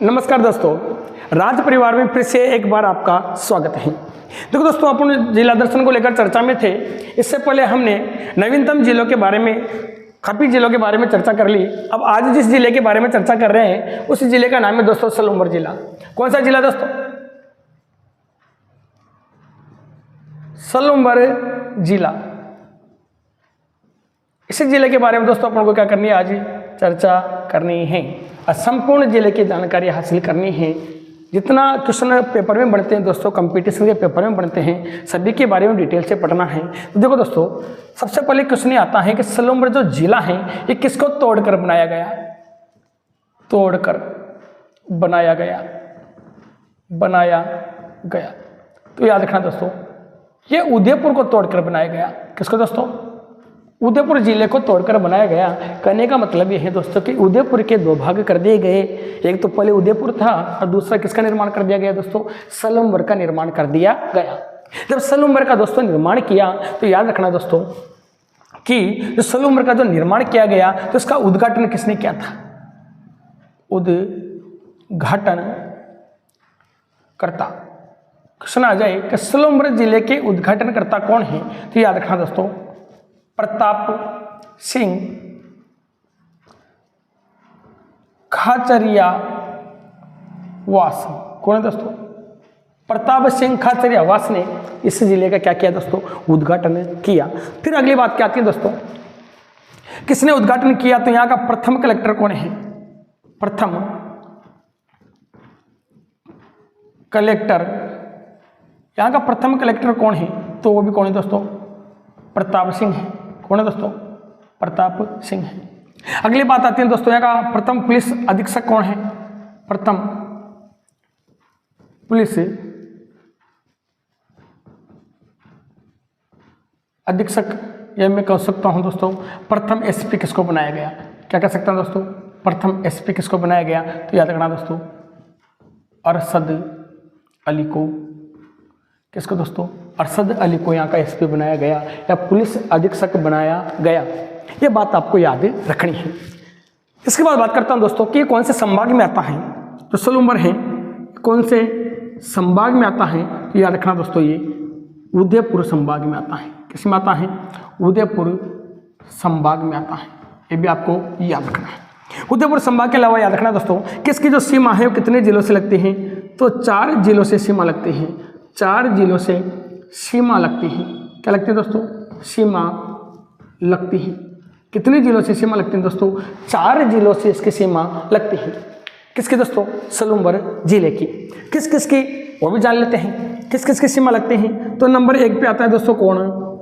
नमस्कार दोस्तों, राज परिवार में फिर से एक बार आपका स्वागत है। देखो दोस्तों, अपन जिला दर्शन को लेकर चर्चा में थे। इससे पहले हमने नवीनतम जिलों के बारे में, काफ़ी जिलों के बारे में चर्चा कर ली। अब आज जिस जिले के बारे में चर्चा कर रहे हैं उस जिले का नाम है दोस्तों सलूम्बर जिला। कौन सा जिला दोस्तों? सलूम्बर जिला। इसी जिले के बारे में दोस्तों अपन को क्या करनी है, आज चर्चा करनी है और संपूर्ण जिले की जानकारी हासिल करनी है। जितना क्वेश्चन पेपर में बनते हैं दोस्तों, कंपटीशन के पेपर में बनते हैं, सभी के बारे में डिटेल से पढ़ना है। तो देखो दोस्तों, सबसे पहले क्वेश्चन ये आता है कि सलूम्बर जो जिला है ये किसको तोड़कर बनाया गया? तोड़कर बनाया गया, बनाया गया। तो याद रखना दोस्तों, ये उदयपुर को तोड़कर बनाया गया। किसको दोस्तों? उदयपुर जिले को तोड़कर बनाया गया। कहने का मतलब ये है दोस्तों कि उदयपुर के दो भाग कर दिए गए। एक तो पहले उदयपुर था और दूसरा किसका निर्माण कर दिया गया दोस्तों? सलूम्बर का निर्माण कर दिया गया। जब सलूम्बर का दोस्तों निर्माण किया तो याद रखना दोस्तों कि जो सलूम्बर का जो निर्माण किया गया तो इसका उद्घाटन किसने किया था? उद्घाटन करता। क्वेश्चन आ जाए कि सलूम्बर जिले के उद्घाटनकर्ता कौन है? तो याद रखना दोस्तों, प्रताप सिंह खाचरियावास। कौन है दोस्तों? प्रताप सिंह खाचरियावास ने इस जिले का क्या किया दोस्तों? उद्घाटन किया। फिर अगली बात क्या आती है दोस्तों, किसने उद्घाटन किया? तो यहाँ का प्रथम कलेक्टर कौन है? प्रथम कलेक्टर, यहाँ का प्रथम कलेक्टर कौन है? तो वो भी कौन है दोस्तों? प्रताप सिंह है। कौन है दोस्तों? प्रताप सिंह है। अगली बात आती है दोस्तों, यहाँ का प्रथम पुलिस अधीक्षक कौन है? प्रथम पुलिस अधीक्षक, यह मैं कह सकता हूं दोस्तों, प्रथम एसपी किसको बनाया गया? क्या कह सकता हूं दोस्तों? प्रथम एसपी किसको बनाया गया? तो याद रखना दोस्तों, अरशद अली को। किसको दोस्तों? अरशद अली को यहाँ का एसपी बनाया गया या पुलिस अधीक्षक बनाया गया। ये बात आपको याद रखनी है। इसके बाद बात करता हूँ दोस्तों कि कौन से संभाग में आता है। तो सलूम्बर है कौन से संभाग में आता है? तो याद रखना दोस्तों, ये उदयपुर संभाग में आता है। किस में आता है? उदयपुर संभाग में आता है। ये भी आपको याद रखना है। उदयपुर संभाग के अलावा याद रखना दोस्तों, किसकी जो सीमा है वो कितने जिलों से लगती है? तो 4 जिलों से सीमा लगती है। 4 जिलों से सीमा लगती है। क्या लगती है दोस्तों? सीमा लगती है। कितने जिलों से सीमा लगती है दोस्तों? 4 जिलों से इसकी सीमा लगती है। किसकी दोस्तों? सलूम्बर जिले की। किस किस की वो भी जान लेते हैं। किस किस की सीमा लगती हैं? तो नंबर 1 पे आता है दोस्तों कौन?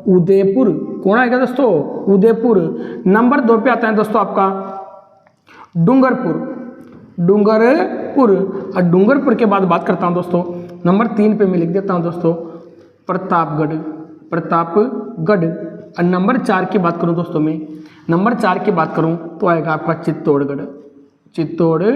उदयपुर। कौन आएगा दोस्तों? उदयपुर। नंबर 2 पे आता है दोस्तों आपका डूंगरपुर। डूंगरपुर। और डूंगरपुर के बाद बात करता हूँ दोस्तों, नंबर 3 पे मैं लिख देता हूँ दोस्तों प्रतापगढ़। प्रतापगढ़। और नंबर 4 की बात करूँ दोस्तों, मैं नंबर 4 की बात करूँ तो आएगा आपका चित्तौड़गढ़। चित्तौड़गढ़।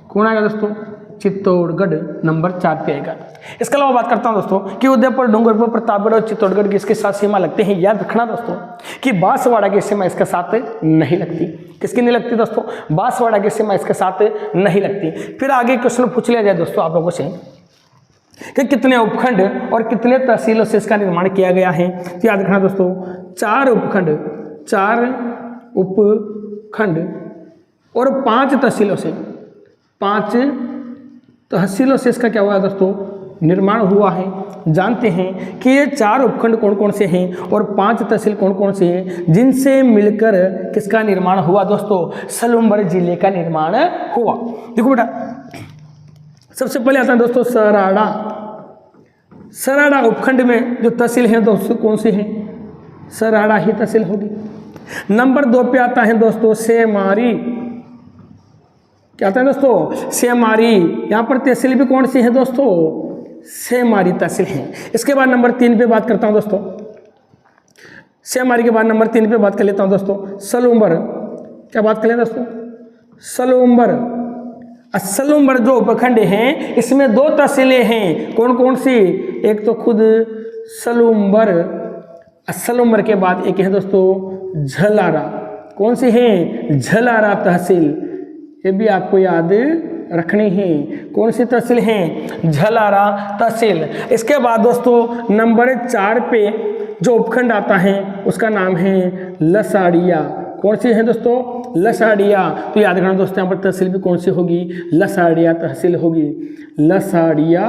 कौन आएगा दोस्तों? चित्तौड़गढ़ नंबर 4 पे आएगा। इसके अलावा बात करता हूं दोस्तों कि उदयपुर, डूंगरपुर, प्रतापगढ़ और चित्तौड़गढ़ की इसके साथ सीमा लगते हैं। याद रखना दोस्तों कि बांसवाड़ा की सीमा इसके साथ नहीं लगती। किसकी नहीं लगती दोस्तों? बांसवाड़ा की सीमा इसके साथ नहीं लगती। फिर आगे क्वेश्चन पूछ लिया जाए दोस्तों आप लोगों से कि कितने उपखंड और कितने तहसीलों से इसका निर्माण किया गया है। तो याद रखना दोस्तों, 4 उपखंड, 4 उपखंड और 5 तहसीलों से, 5 तहसीलों से इसका क्या हुआ है दोस्तों? निर्माण हुआ है। जानते हैं कि ये 4 उपखंड कौन कौन से हैं और 5 तहसील कौन कौन से हैं जिनसे मिलकर किसका निर्माण हुआ दोस्तों? सलूम्बर जिले का निर्माण हुआ। देखो बेटा, सबसे पहले आता है दोस्तों सराड़ा। सराड़ा उपखंड में जो तहसील हैं दोस्तों कौन सी हैं? सराड़ा ही तहसील होगी। नंबर 2 पे आता है दोस्तों सेमारी। क्या आता है दोस्तों? सेमारी। यहाँ पर तहसील भी कौन सी है दोस्तों? सेमारी तहसील है। इसके बाद नंबर 3 पे बात करता हूँ दोस्तों, सेमारी के बाद नंबर 3 पे बात कर लेता हूँ दोस्तों सलूम्बर। क्या बात करें दोस्तों? सलूम्बर। सलूम्बर जो उपखंड हैं इसमें 2 तहसीलें हैं। कौन कौन सी? एक तो खुद सलूम्बर, सलूम्बर के बाद एक है दोस्तों झलारा। कौन सी है? झलारा तहसील। ये भी आपको याद रखनी है। कौन सी तहसील है? झलारा तहसील। इसके बाद दोस्तों नंबर 4 पे जो उपखंड आता है उसका नाम है लसाड़िया। कौन सी है दोस्तों? लसाड़िया। तो याद रखना दोस्तों यहाँ पर तहसील भी कौन सी होगी? लसाड़िया तहसील होगी। लसाड़िया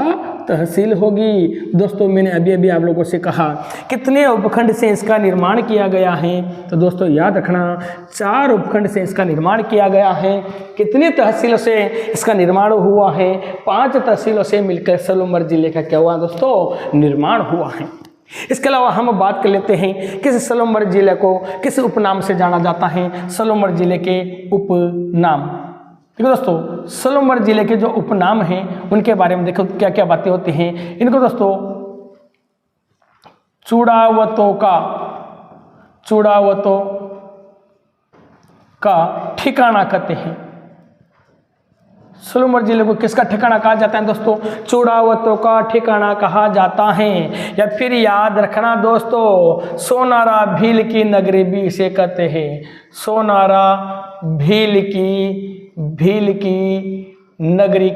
तहसील होगी। दोस्तों मैंने अभी अभी आप लोगों से कहा कितने उपखंड से इसका निर्माण किया गया है, तो दोस्तों याद रखना 4 उपखंड से इसका निर्माण किया गया है। कितनी तहसीलों से इसका निर्माण हुआ है? 5 तहसीलों से मिलकर सलूमर जिले का क्या हुआ दोस्तों? निर्माण हुआ है। इसके अलावा हम बात कर लेते हैं किस सलूमर जिले को किस उपनाम से जाना जाता है? सलूमर जिले के उपनाम। देखो दोस्तों सलूमर जिले के जो उपनाम हैं उनके बारे में देखो क्या क्या बातें होती हैं। इनको दोस्तों चूड़ावतों का ठिकाना कहते हैं। सलूमर जिले को किसका ठिकाना कहा जाता है दोस्तों? चूड़ावतों का ठिकाना कहा जाता है। या फिर याद रखना दोस्तों सोनारा भील की नगरी भी इसे कहते हैं। सोनारा भील की नगरी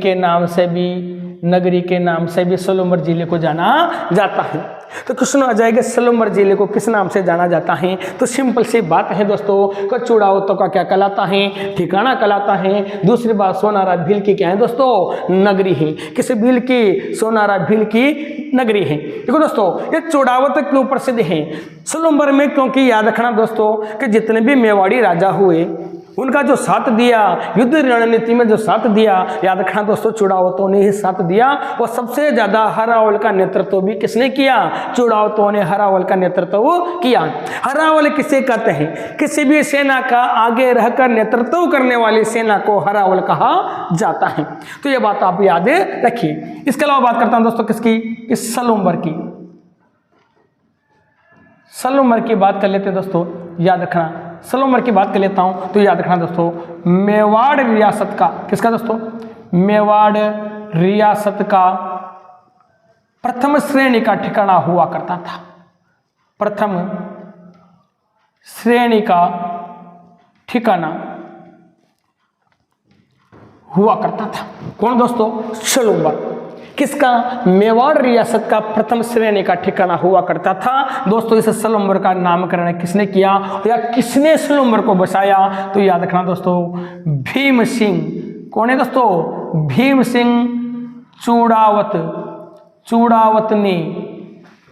के नाम से भी सलूमर जिले को जाना जाता है। तो क्वेश्चन आ जाएगा सलूमर जिले को किस नाम से जाना जाता है? तो सिंपल सी बात है दोस्तों कि चूड़ावतों का क्या कहलाता है? ठिकाना कहलाता है। दूसरी बात सोनारा भील की क्या है दोस्तों? नगरी है। किस भील की? सोनारा भील की नगरी है। देखो दोस्तों ये चूड़ावत क्यों प्रसिद्ध है सलूमर में? क्योंकि याद रखना दोस्तों कि जितने भी मेवाड़ी राजा हुए उनका जो साथ दिया युद्ध रणनीति में जो साथ दिया, याद रखना दोस्तों चूड़ावतों ने ही साथ दिया। और सबसे ज्यादा हरावल का नेतृत्व भी किसने किया? चूड़ावतों ने हरावल का नेतृत्व किया। हरावल किसे कहते हैं? किसी भी सेना का आगे रहकर नेतृत्व करने वाली सेना को हरावल कहा जाता है। तो ये बात आप याद रखिए। इसके अलावा बात करता हूं दोस्तों किसकी? इस सलूमर की। सलूमर की बात कर लेते हैं दोस्तों। याद रखना सलूमर की बात कर लेता हूं तो याद रखना दोस्तों मेवाड़ रियासत का किसका दोस्तों? मेवाड़ रियासत का प्रथम श्रेणी का ठिकाना हुआ करता था। प्रथम श्रेणी का ठिकाना हुआ करता था। कौन दोस्तों? सलूमर। किसका? मेवाड़ रियासत का प्रथम श्रेणी का ठिकाना हुआ करता था। दोस्तों इस सलूमर का नामकरण किसने किया या किसने सलूमर को बसाया? तो याद रखना दोस्तों भीम सिंह। कौन है दोस्तों? भीम सिंह चूड़ावत ने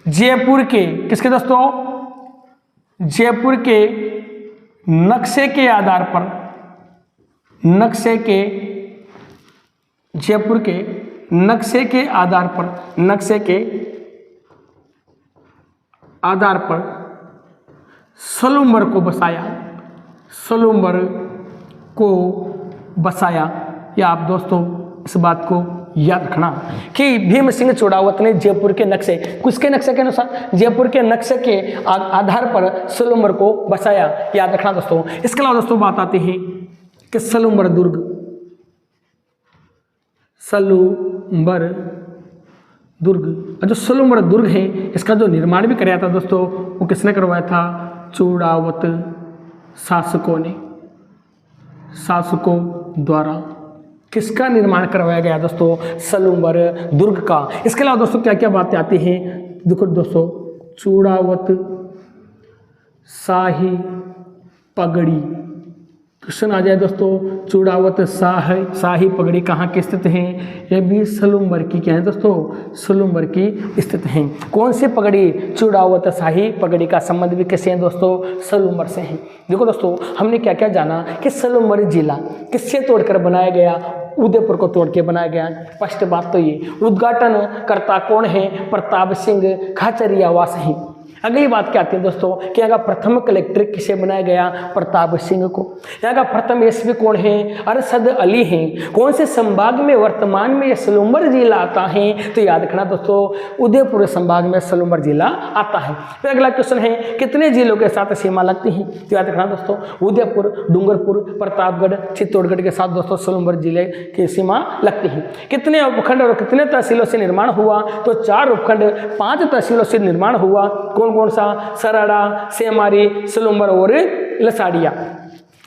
जयपुर के किसके दोस्तों? जयपुर के नक्शे के आधार पर सलूमर को बसाया। या आप दोस्तों इस बात को याद रखना कि भीम सिंह चूड़ावत ने जयपुर के नक्शे, किसके नक्शे के अनुसार? जयपुर के नक्शे के आधार पर सलूमर को बसाया। याद रखना दोस्तों। इसके अलावा दोस्तों बात आती है कि सलूमर दुर्ग जो सलूमर दुर्ग है इसका जो निर्माण भी कराया था दोस्तों वो किसने करवाया था? चूड़ावत शासकों द्वारा। किसका निर्माण करवाया गया दोस्तों? सलूमर दुर्ग का। इसके अलावा दोस्तों क्या क्या बातें आती हैं? देखो दोस्तों चूड़ावत शाही पगड़ी। क्वेश्चन आ जाए दोस्तों चूड़ावत शाही पगड़ी कहाँ की स्थित है? यह भी सलूमर की क्या है दोस्तों? सलूमर की स्थित है। कौन सी पगड़ी? चूड़ावत शाही पगड़ी का संबंध भी किससे है दोस्तों? सलूमर से है। देखो दोस्तों हमने क्या क्या जाना कि सलूमर जिला किससे तोड़कर बनाया गया? उदयपुर को तोड़ के बनाया गया। फर्स्ट बात तो ये। उद्घाटन करता कौन है? प्रताप सिंह खाचरियावास है। अगली बात क्या आती है दोस्तों कि यहाँ का प्रथम कलेक्टर किसे बनाया गया? प्रताप सिंह को। यहाँ का प्रथम एसपी कौन है? अरशद अली हैं। कौन से संभाग में वर्तमान में यह सलूमर जिला आता है? तो याद रखना दोस्तों उदयपुर संभाग में सलूमर जिला आता है। फिर अगला क्वेश्चन है कितने जिलों के साथ सीमा लगती है? तो याद रखना दोस्तों उदयपुर, डूंगरपुर, प्रतापगढ़, चित्तौड़गढ़ के साथ दोस्तों सलूमर जिले की सीमा लगती है। कितने उपखंड और कितने तहसीलों से निर्माण हुआ? तो 4 उपखंड 5 तहसीलों से निर्माण हुआ। कौन सा? सराड़ा, सेमारी, सलूमर और लसाड़िया।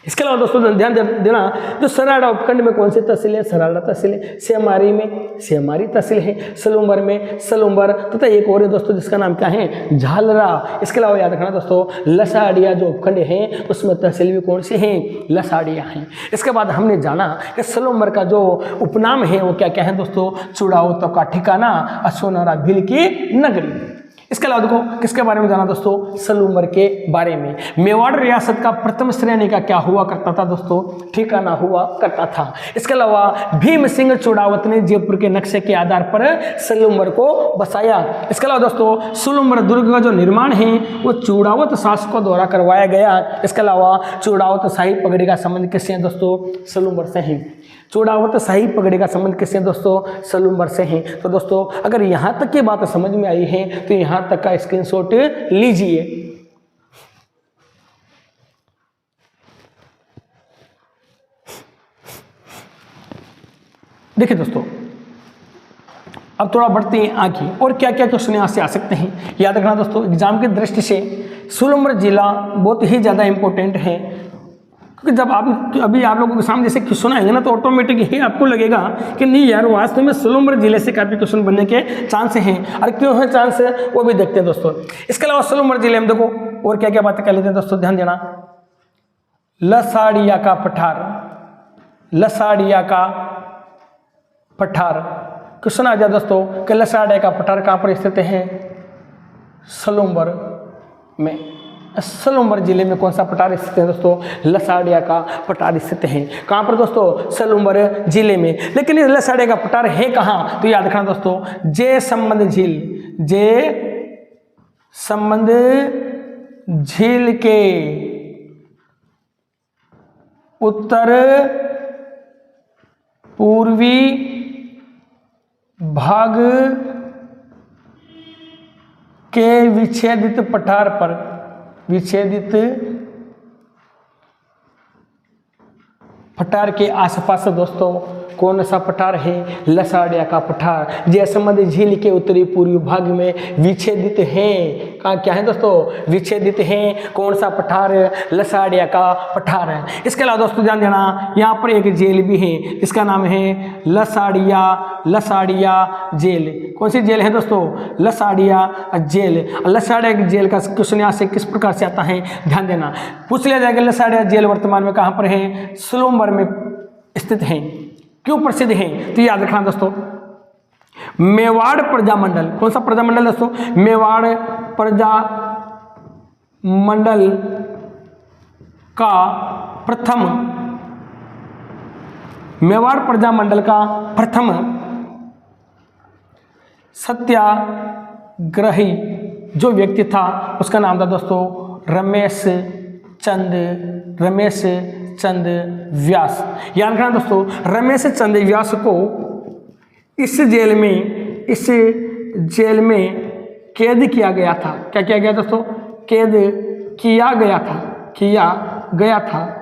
इसके अलावा दोस्तों ध्यान देना, जो सराड़ा उपखंड में कौन सी तहसील है? सराड़ा तहसील है। सेमारी में सेमारी तहसील है। सलूम्बर में सलूम्बर, तथा एक और है दोस्तों जिसका नाम क्या है? झालरा। इसके अलावा याद रखना दोस्तों, लसाड़िया जो उपखंड है उसमें तहसील भी कौन सी है? लसाड़िया है। इसके बाद हमने जाना कि सलूम्बर का जो उपनाम है वो क्या क्या है दोस्तों? चुड़ावतों का ठिकाना, असोनारा भील की नगरी। इसके अलावा देखो किसके बारे में जाना दोस्तों? सलूम्बर के बारे में। मेवाड़ रियासत का प्रथम श्रेणी का क्या हुआ करता था दोस्तों? ठिकाना हुआ करता था। इसके अलावा भीम सिंह चुड़ावत ने जयपुर के नक्शे के आधार पर सलूम्बर को बसाया। इसके अलावा दोस्तों सलूम्बर दुर्ग का जो निर्माण है वो चुड़ावत शासकों द्वारा करवाया गया। इसके अलावा चुड़ावत शाही पगड़ी का संबंध किससे है दोस्तों? सलूम्बर से है। चुड़ावत शाही पगड़ी का संबंध किससे दोस्तों? सलूम्बर से है। तो दोस्तों अगर यहाँ तक की बात समझ में आई है तो यहाँ तक का स्क्रीनशॉट लीजिए। देखिए दोस्तों, अब थोड़ा बढ़ते हैं आगे और क्या क्या क्वेश्चन यहाँ से आ सकते हैं। याद रखना दोस्तों, एग्जाम की दृष्टि से सलूम्बर जिला बहुत ही ज़्यादा इंपॉर्टेंट है, क्योंकि जब आप अभी आप लोगों के सामने जैसे क्वेश्चन आएंगे ना तो ऑटोमेटिक ही आपको लगेगा कि नहीं यार वास्तव में सलूम्बर जिले से काफी क्वेश्चन बनने के चांस हैं। और क्यों है चांस है वो भी देखते हैं दोस्तों। इसके अलावा सलूम्बर जिले में देखो और क्या क्या बातें कर लेते हैं दोस्तों, ध्यान देना। लसाड़िया का पठार, लसाड़िया का पठार क्वेश्चन आ जाए दोस्तों कि लसाड़िया का पठार कहाँ पर स्थित है? सलूम्बर में। सलूम्बर जिले में कौन सा पठार स्थित है दोस्तों? लसाड़िया का पठार स्थित है। कहाँ पर दोस्तों? सलूम्बर जिले में। लेकिन ये लसाड़िया का पठार है कहाँ? तो याद रखना दोस्तों, जय संबंध झील, जय संबंध झील के उत्तर पूर्वी भाग के विच्छेदित पठार पर, विच्छेदित पठार के आसपास दोस्तों कौन सा पठार है? लसाड़िया का पठार। जयसमंद झील के उत्तरी पूर्वी भाग में विच्छेदित है। कहाँ क्या है दोस्तों? विच्छेदित है। कौन सा पठार? लसाड़िया का पठार है। इसके अलावा दोस्तों ध्यान देना, यहाँ पर एक जेल भी है, इसका नाम है लसाड़िया, लसाड़िया जेल। कौन सी जेल है दोस्तों? लसाड़िया जेल। लसाड़िया की जेल का क्वेश्चन यहाँ से किस प्रकार से आता है, ध्यान देना। पूछ लिया जाएगा लसाड़िया जेल वर्तमान में कहाँ पर है? सलूम्बर में स्थित है। क्यों प्रसिद्ध है? तो याद रखना दोस्तों, मेवाड़ प्रजा मंडल, कौन सा प्रजा मंडल दोस्तों? मेवाड़ प्रजा मंडल का प्रथम, मेवाड़ प्रजा मंडल का प्रथम सत्याग्रही जो व्यक्ति था उसका नाम था दोस्तों रमेश चंद व्यास। याद रखना दोस्तों, रमेश चंद व्यास को इस जेल में कैद किया गया था। क्या किया गया दोस्तों? कैद किया गया था।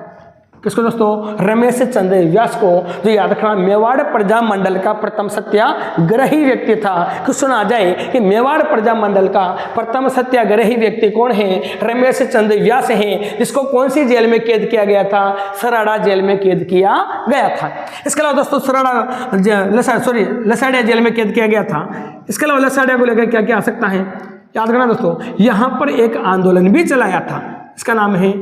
किसको दोस्तों? रमेश चंद व्यास को। जो याद रखना, मेवाड़ प्रजा मंडल का प्रथम सत्याग्रही व्यक्ति था। क्वेश्चन आ जाए कि मेवाड़ प्रजा मंडल का प्रथम सत्याग्रही व्यक्ति कौन है? रमेश चंद व्यास हैं, जिसको कौन सी जेल में कैद किया गया था? सराड़ा जेल में कैद किया गया था। इसके अलावा दोस्तों लसाड़िया जेल में कैद किया गया था। इसके अलावा लसाड़िया को लेकर क्या क्या आ सकता है? याद रखना दोस्तों, यहाँ पर एक आंदोलन भी चलाया था, इसका नाम है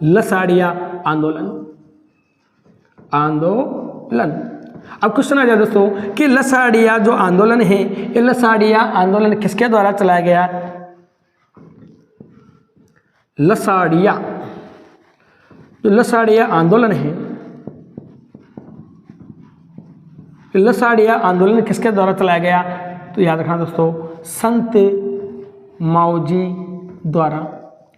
लसाड़िया आंदोलन। अब क्वेश्चन आ जाए दोस्तों कि लसाड़िया जो आंदोलन है, ये लसाड़िया आंदोलन किसके द्वारा चलाया गया? लसाड़िया आंदोलन है, लसाड़िया आंदोलन किसके द्वारा चलाया गया? तो याद रखना दोस्तों, संत माऊजी द्वारा।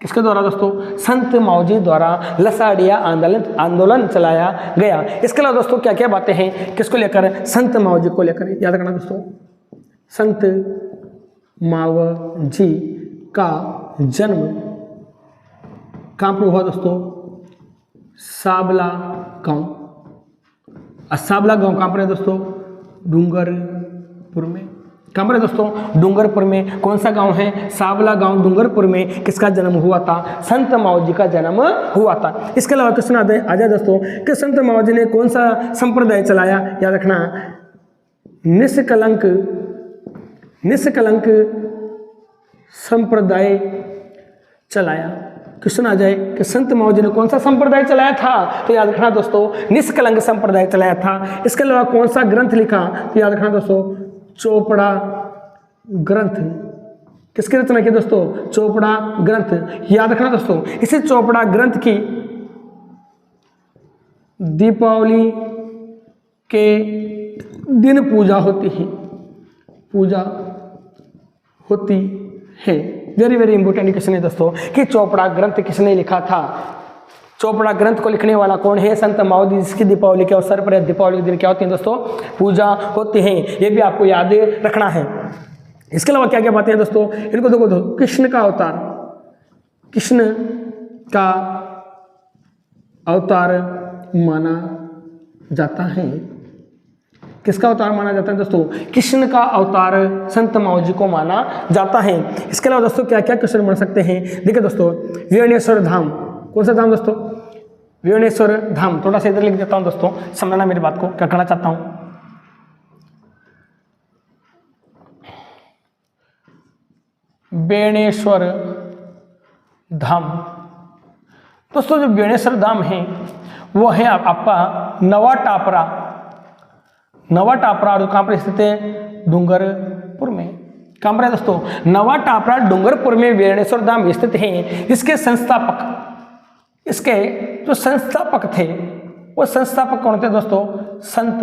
किसके द्वारा दोस्तों? संत माऊजी द्वारा लसाड़िया आंदोलन चलाया गया। इसके अलावा दोस्तों क्या क्या बातें हैं किसको लेकर? संत माऊजी को लेकर। याद रखना दोस्तों, संत माऊजी का जन्म कहाँ पर हुआ दोस्तों? साबला गांव। साबला गांव कहाँ पर है दोस्तों? डूंगरपुर में। कहाँ पर है दोस्तों? डूंगरपुर में। कौन सा गांव है? सावला गांव डूंगरपुर में। किसका जन्म हुआ था? संत माओजी का जन्म हुआ था। इसके अलावा क्वेश्चन आ जाए दोस्तों कि संत माओजी ने कौन सा संप्रदाय चलाया? याद रखना, निष्कलंक संप्रदाय चलाया। क्वेश्चन आ जाए कि संत माओजी ने कौन सा संप्रदाय चलाया था? तो याद रखना दोस्तों, निष्कलंक संप्रदाय चलाया था। इसके अलावा कौन सा ग्रंथ लिखा? तो याद रखना दोस्तों, चोपड़ा ग्रंथ। किसकी रचना की दोस्तों? चोपड़ा ग्रंथ। याद रखना दोस्तों, इसी चोपड़ा ग्रंथ की दीपावली के दिन पूजा होती है। वेरी वेरी इंपॉर्टेंट क्वेश्चन है दोस्तों कि चोपड़ा ग्रंथ किसने लिखा था? चोपड़ा ग्रंथ को लिखने वाला कौन है? संत माओजी, जिसकी दीपावली के अवसर पर दीपावली के दिन क्या होती है दोस्तों? पूजा होती है। ये भी आपको याद रखना है। इसके अलावा क्या क्या बातें हैं दोस्तों? इनको देखो, कृष्ण का अवतार माना जाता है। किसका अवतार माना जाता है दोस्तों? कृष्ण का अवतार संत माओजी को माना जाता है। इसके अलावा दोस्तों क्या क्या क्वेश्चन बन सकते हैं? देखिए दोस्तों, वेणेश्वर धाम। कौन सा धाम दोस्तों? वेणेश्वर धाम। थोड़ा सा इधर लिख देता हूं दोस्तों, समझना मेरी बात को, क्या कहना चाहता हूं। वेणेश्वर धाम दोस्तों, जो वेणेश्वर धाम है वो है आपका नवा टापरा और कहाँ पर स्थित है? डूंगरपुर में। कहाँ पर है दोस्तों? नवा टापरा डूंगरपुर में वेणेश्वर धाम स्थित है। इसके जो संस्थापक थे वो संस्थापक कौन थे दोस्तों? संत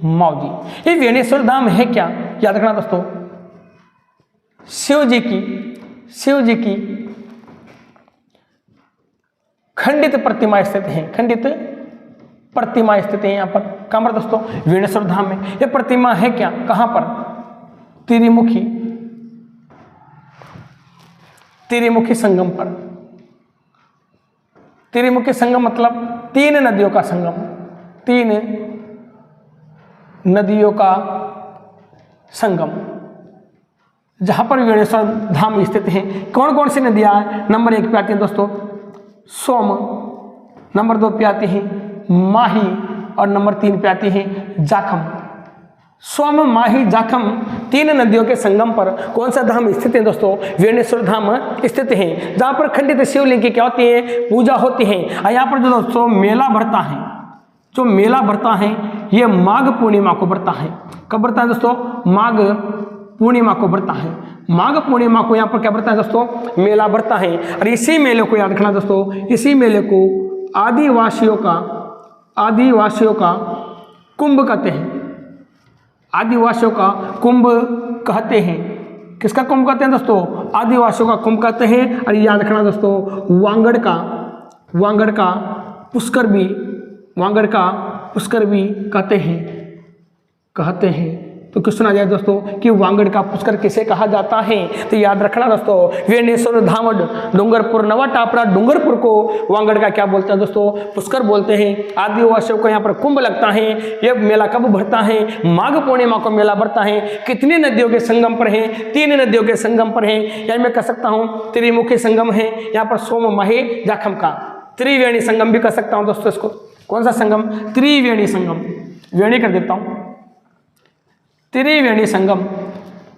माओजी। ये वेणेश्वर धाम है क्या? याद रखना दोस्तों, शिव जी की खंडित प्रतिमा स्थित है। यहाँ पर कहाँ पर दोस्तों? वेणेश्वर धाम में। ये प्रतिमा है क्या? कहाँ पर? त्रिमुखी संगम पर। त्रिमुखी संगम मतलब 3 नदियों का संगम। 3 नदियों का संगम, जहां पर वेणेश्वर धाम स्थित है। कौन कौन सी नदियां? नंबर 1 पे आती है दोस्तों सोम, नंबर 2 पे आती है माही और नंबर 3 पे आती है जाखम। सोम, माही, जाखम 3 नदियों के संगम पर कौन सा धाम स्थित है दोस्तों? वेणेश्वर धाम स्थित है, जहां पर खंडित शिवलिंग की क्या होती है? पूजा होती है। और यहाँ पर जो दोस्तों मेला भरता है, ये माघ पूर्णिमा को भरता है। कब भरता है दोस्तों? माघ पूर्णिमा को भरता है। माघ पूर्णिमा को यहाँ पर क्या भरता है दोस्तों? मेला भरता है। और इसी मेले को याद रखना दोस्तों, इसी मेले को आदिवासियों का कुंभ कहते हैं। आदिवासियों का कुंभ कहते हैं। किसका कुंभ कहते हैं दोस्तों? आदिवासियों का कुंभ कहते हैं। और याद रखना दोस्तों, वांगड़ का पुष्कर भी कहते हैं। तो क्वेश्चन आ जाए दोस्तों कि वांगड़ का पुष्कर किसे कहा जाता है? तो याद रखना दोस्तों, वेणेश्वर धाम डूंगरपुर, नवा टापरा डूंगरपुर को वांगड़ का क्या बोलते हैं दोस्तों? पुष्कर बोलते हैं। आदिवासियों को यहाँ पर कुंभ लगता है। यह मेला कब भरता है? माघ पूर्णिमा को मेला भरता है। कितनी नदियों के संगम पर है? 3 नदियों के संगम पर है। या मैं कह सकता हूँ त्रिमुखी संगम है। यहाँ पर सोम, माही, जाखम का त्रिवेणी संगम भी कह सकता हूँ दोस्तों। इसको कौन सा संगम? त्रिवेणी संगम। वेणी कर देता हूँ, त्रिवेणी संगम,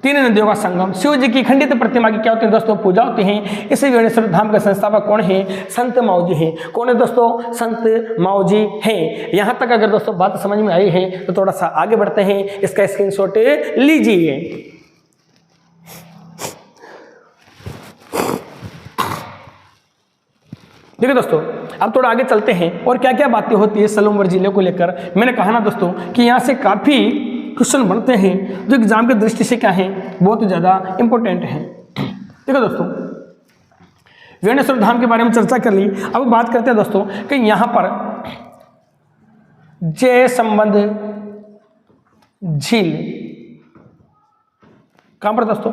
3 नदियों का संगम। शिव जी की खंडित प्रतिमा की क्या होती है दोस्तों? पूजा होती है। इसी वेणेश्वर धाम के संस्थापक कौन है? संत माओजी हैं। कौन है दोस्तों? संत माओजी हैं। यहाँ तक अगर दोस्तों बात समझ में आई है तो थोड़ा सा आगे बढ़ते हैं, इसका स्क्रीनशॉट लीजिए। देखिए दोस्तों, अब थोड़ा आगे चलते हैं और क्या क्या बातें होती है सलूमर जिले को लेकर। मैंने कहा ना दोस्तों कि यहाँ से काफ़ी क्वेश्चन बनते हैं जो एग्जाम की दृष्टि से क्या है, बहुत ज़्यादा इंपॉर्टेंट है। देखो दोस्तों, वेणेश्वर धाम के बारे में चर्चा कर ली। अब बात करते हैं दोस्तों कि यहाँ पर जय संबंध झील कहाँ पर दोस्तों?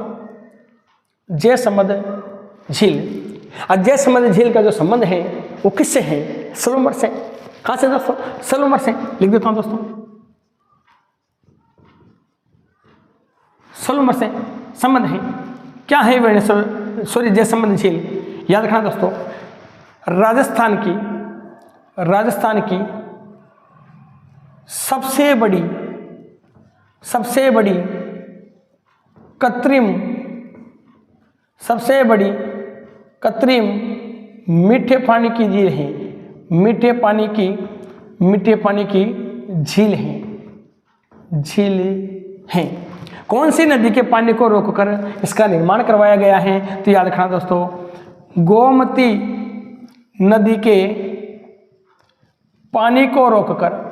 जय संबंध झील। और जय संबंध झील का जो संबंध है वो किससे है? सलूमर से। कहाँ से दोस्तों? सलूमर से। लिख देता हूँ दोस्तों, सलूमर से संबंध है। क्या है वेणेश्वर जयसंबंध झील? याद रखना दोस्तों, राजस्थान की सबसे बड़ी कृत्रिम मीठे पानी की झील है। मीठे पानी की झील है। कौन सी नदी के पानी को रोककर इसका निर्माण करवाया गया है? तो याद रखना दोस्तों, गोमती नदी के पानी को रोककर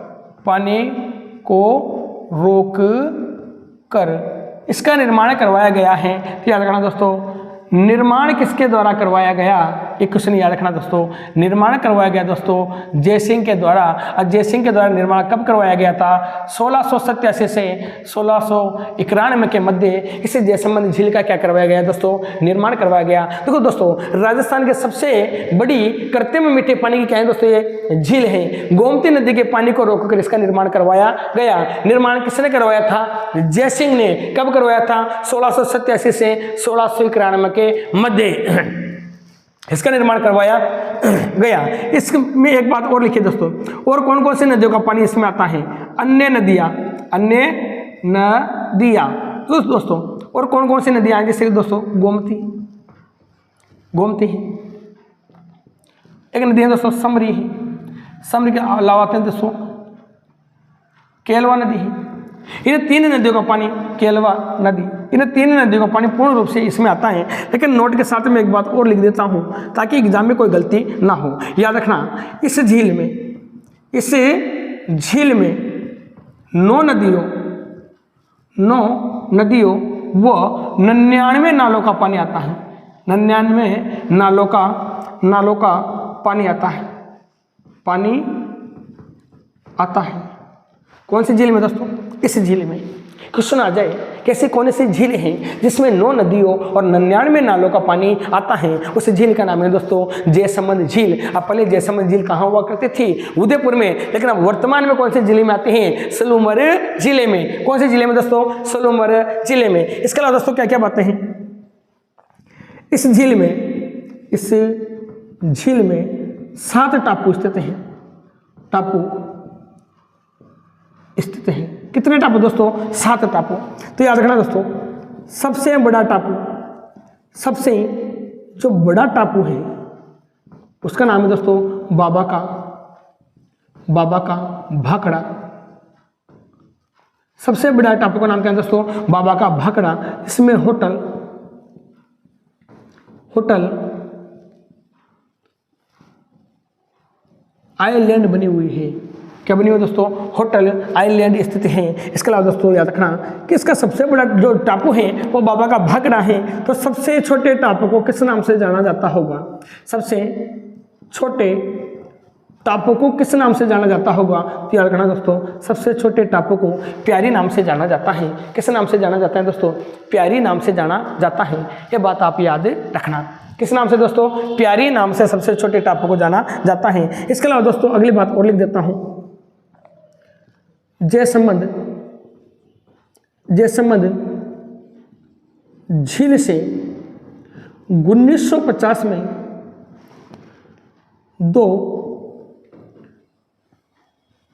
इसका निर्माण करवाया गया है। तो याद रखना दोस्तों, निर्माण किसके द्वारा करवाया गया? एक क्वेश्चन याद रखना दोस्तों, निर्माण करवाया गया दोस्तों जयसिंह के द्वारा। और जयसिंह के द्वारा निर्माण कब करवाया गया था? 1687 से 1691 के मध्य इस जयसंबंध झील का क्या करवाया गया दोस्तों? निर्माण करवाया गया। देखो दोस्तों, राजस्थान के सबसे बड़ी कृत्रिम मीठे पानी की क्या है दोस्तों? ये झील है। गोमती नदी के पानी को रोककर इसका निर्माण करवाया गया। निर्माण किसने करवाया था? जयसिंह ने। कब करवाया था? 1687 से 1691 के मध्य इसका निर्माण करवाया गया। इसमें एक बात और लिखिए दोस्तों, और कौन कौन सी नदियों का पानी इसमें आता है? अन्य नदियां तो दोस्तों, और कौन कौन सी नदियां हैं? जैसे दोस्तों गोमती है, एक नदी है दोस्तों समरी है। समरी के अलावा आते हैं दोस्तों केलवा नदी है। इन तीन नदियों का पानी, केलवा नदी, इन तीन नदियों का पानी पूर्ण रूप से इसमें आता है। लेकिन नोट के साथ में एक बात और लिख देता हूं ताकि एग्जाम में कोई गलती ना हो। याद रखना, इस झील में 9 नदियों व 99 नालों का पानी आता है। 99 नालों का पानी आता है। कौन सी झील में दोस्तों? इस झील में। क्वेश्चन आ जाए कैसे कौन सी झील है जिसमें 9 नदियों और 99 नालों का पानी आता है? उस झील का नाम है दोस्तों जयसंबंध झील। अब पहले जयसंबंध झील कहाँ हुआ करती थी? उदयपुर में। लेकिन अब वर्तमान में कौन सी जिले में आती हैं? सलूमर जिले में। कौन से जिले में दोस्तों? सलूमर जिले में। इसके अलावा दोस्तों क्या क्या बातें हैं? इस झील में 7 टापू स्थित हैं। कितने टापू दोस्तों? 7 टापू। तो याद रखना दोस्तों, सबसे बड़ा टापू है उसका नाम है दोस्तों बाबा का भाखड़ा। सबसे बड़ा टापू का नाम क्या है दोस्तों? बाबा का भाखड़ा। इसमें होटल आइलैंड बनी हुई है। क्या बनी हुई दोस्तों? होटल आइलैंड स्थित है। इसके अलावा दोस्तों याद रखना कि इसका सबसे बड़ा जो टापू है वो बाबा का भाखड़ा है। तो सबसे छोटे टापू को किस नाम से जाना जाता होगा? सबसे छोटे टापू को किस नाम से जाना जाता होगा? तो याद रखना दोस्तों, सबसे छोटे टापू को प्यारी नाम से जाना जाता है। किस नाम से जाना जाता है दोस्तों? प्यारी नाम से जाना जाता है। ये बात आप याद रखना। किस नाम से दोस्तों? प्यारी नाम से सबसे छोटे टापू को जाना जाता है। इसके अलावा दोस्तों अगली बात और लिख देता हूं, जयसंबंध झील से 1950 में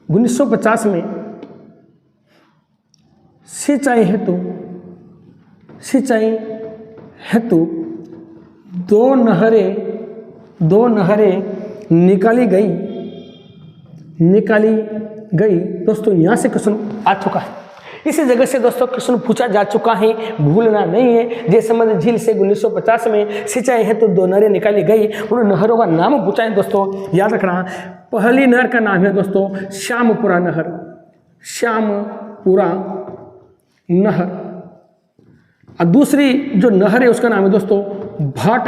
1950 में सिंचाई हेतु दो नहरें निकाली गई। दोस्तों यहाँ से क्वेश्चन आ चुका है। इसी जगह से दोस्तों क्वेश्चन पूछा जा चुका है, भूलना नहीं है। जयसंबंध झील से 1950 में सिंचाई हेतु 2 नहरें निकाली गई। उन नहरों का नाम पूछा है दोस्तों, याद रखना। पहली नहर का नाम है दोस्तों श्यामपुरा नहर। और दूसरी जो नहर है उसका नाम है दोस्तों भाट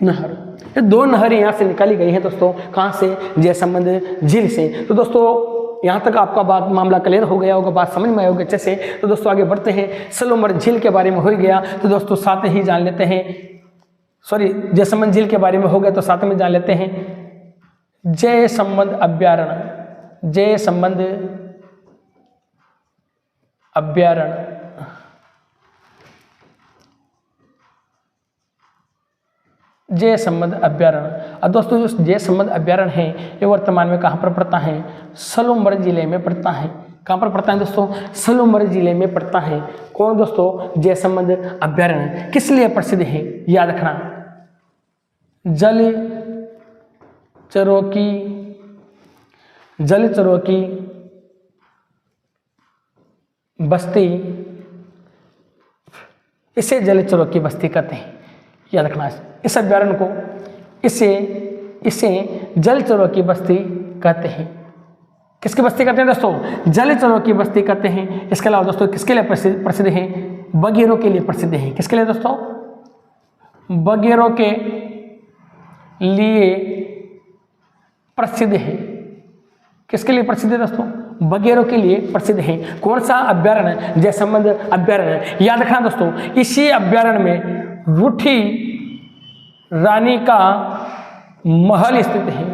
नहर। ये 2 नहरें यहाँ से निकाली गई हैं दोस्तों। कहाँ से? जयसंबंध झील से। तो दोस्तों यहाँ तक आपका मामला क्लियर हो गया होगा, बात समझ में आई होगी अच्छे से। तो दोस्तों आगे बढ़ते हैं। सलूमर झील के बारे में हो गया, तो दोस्तों साथ ही जान लेते हैं, जयसंबंध झील के बारे में हो गया तो साथ में जान लेते हैं जयसंबंध अभ्यारण्य, जयसंबंध अभ्यारण्य। अब दोस्तों जो जयसंबंध अभ्यारण्य है ये वर्तमान में कहाँ पर पड़ता है? सलूमर जिले में पड़ता है। कहाँ पर पड़ता है दोस्तों? सलूमर जिले में पड़ता है। कौन दोस्तों? जयसंबंध अभ्यारण्य। किस लिए प्रसिद्ध है? याद रखना, जलचरों की बस्ती, इसे जलचरों की बस्ती कहते हैं। याद रखना इस अभ्यारण्य को, इसे जलचरों की बस्ती कहते हैं। किसकी बस्ती कहते हैं दोस्तों? जलचरों की बस्ती कहते हैं। इसके अलावा दोस्तों किसके लिए प्रसिद्ध है? बगेरों के लिए प्रसिद्ध है। किसके लिए दोस्तों? बगेरों के लिए प्रसिद्ध है। किसके लिए प्रसिद्ध है दोस्तों? बगेरों के लिए प्रसिद्ध है। कौन सा अभ्यारण्य? जयसंबंध अभ्यारण्य। याद रखना दोस्तों, इसी अभ्यारण्य में रूठी रानी का महल स्थित है।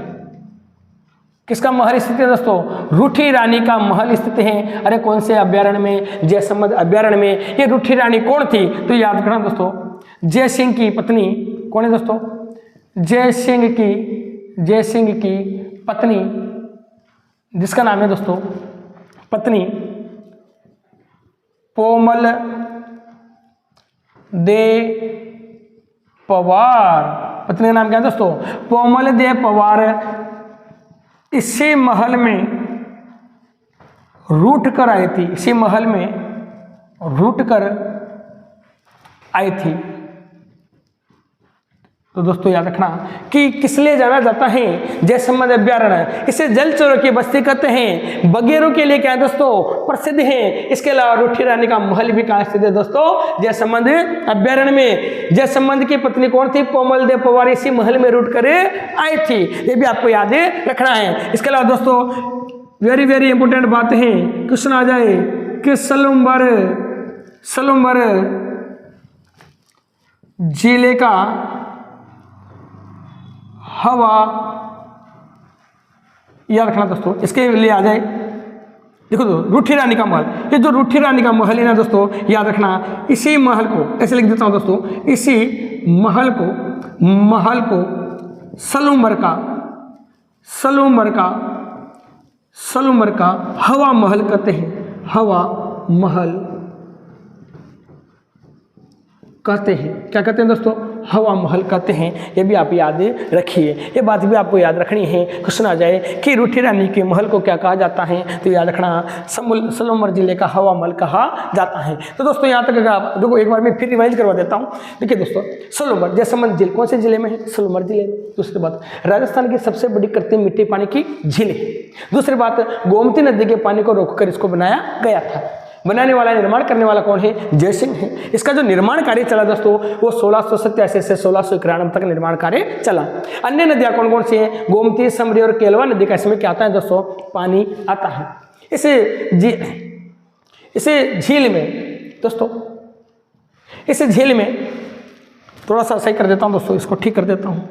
किसका महल स्थित है दोस्तों? रूठी रानी का महल स्थित है। अरे कौन से अभ्यारण्य में? जयसंबंध अभ्यारण्य में। ये रूठी रानी कौन थी? तो याद रखना दोस्तों, जय सिंह की पत्नी। कौन है दोस्तों? जय सिंह की पत्नी, जिसका नाम है दोस्तों पत्नी पोमल दे पवार। पत्नी का नाम क्या है दोस्तों? पोमल दे पवार। इसी महल में रूठ कर आई थी। इसी महल में रूठ कर आई थी। तो दोस्तों याद रखना कि किस लिए जाना जाता है? जयसंबंध अभ्यारण्य। इसे जलचरों की बस्ती कहते हैं। बगेरों के लिए क्या है दोस्तों? प्रसिद्ध है। इसके अलावा रूठी रानी का महल भी कहाँ स्थित है दोस्तों? जयसंबंध अभ्यारण्य में। जयसंबंध की पत्नी कौन थी? पोमल दे पवार इसी महल में रूठ कर आई थी। ये भी आपको याद रखना है। इसके अलावा दोस्तों वेरी वेरी इंपोर्टेंट बात है, क्वेश्चन आ जाए कि सलूमर जिले का हवा, याद रखना दोस्तों, इसके लिए आ जाए। देखो तो रूठी रानी का महल, ये जो रूठी रानी का महल है ना दोस्तों, याद रखना इसी महल को ऐसे लिख देता हूं दोस्तों, इसी महल को सलूमर का हवा महल कहते हैं। हवा महल कहते हैं। क्या कहते हैं दोस्तों? हवा महल कहते हैं। ये भी आप याद रखिए, ये बात भी आपको याद रखनी है। क्वेश्चन आ जाए कि रूठी रानी के महल को क्या कहा जाता है? तो याद रखना सलूमर जिले का हवा महल कहा जाता है। तो दोस्तों यहाँ तक अगर आप देखो, एक बार मैं फिर रिवाइज करवा देता हूँ। देखिए दोस्तों, सलूमर जयसंबंध झील कौन से जिले में है? सलूमर जिले में। दूसरी बात, राजस्थान की सबसे बड़ी कृत्रिम मिट्टी पानी की झील है। दूसरी बात, गोमती नदी के पानी को रोककर इसको बनाया गया था। बनाने वाला, निर्माण करने वाला कौन है? जय सिंह है। इसका जो निर्माण कार्य चला दोस्तों वो 1687 से 1691 तक निर्माण कार्य चला। अन्य नदियां कौन कौन सी हैं? गोमती, समरी और केलवा नदी का इसमें क्या आता है दोस्तों? पानी आता है। इसे झील में दोस्तों, इस झील में थोड़ा सा सही कर देता हूं दोस्तों, इसको ठीक कर देता हूं।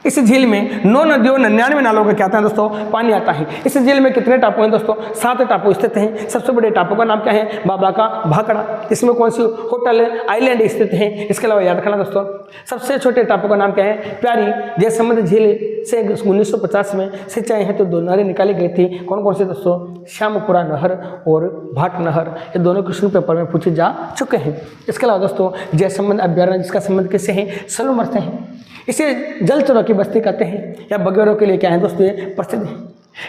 इस झील में 9 नदियों 99 नालों का क्या आता है दोस्तों? पानी आता है। इस झील में कितने टापू हैं दोस्तों? 7 टापू स्थित हैं। सबसे बड़े टापू का नाम क्या है? बाबा का भाखड़ा। इसमें कौन सी होटल आइलैंड स्थित है? इसके अलावा याद रखना दोस्तों, सबसे छोटे टापू का नाम क्या है? प्यारी। जयसंबंध झील से 1950 में सिंचाई है तो 2 नहरें निकाली गई थी। कौन कौन सी दोस्तों? श्यामपुरा नहर और भाट नहर। ये दोनों क्वेश्चन पेपर में पूछे जा चुके हैं। इसके अलावा दोस्तों जयसंबंध अभ्यारण्य, जिसका संबंध किससे है? सलूमर से है। इसे जलचरों की बस्ती कहते हैं या बगेरों के लिए क्या है दोस्तों? ये प्रसिद्ध है।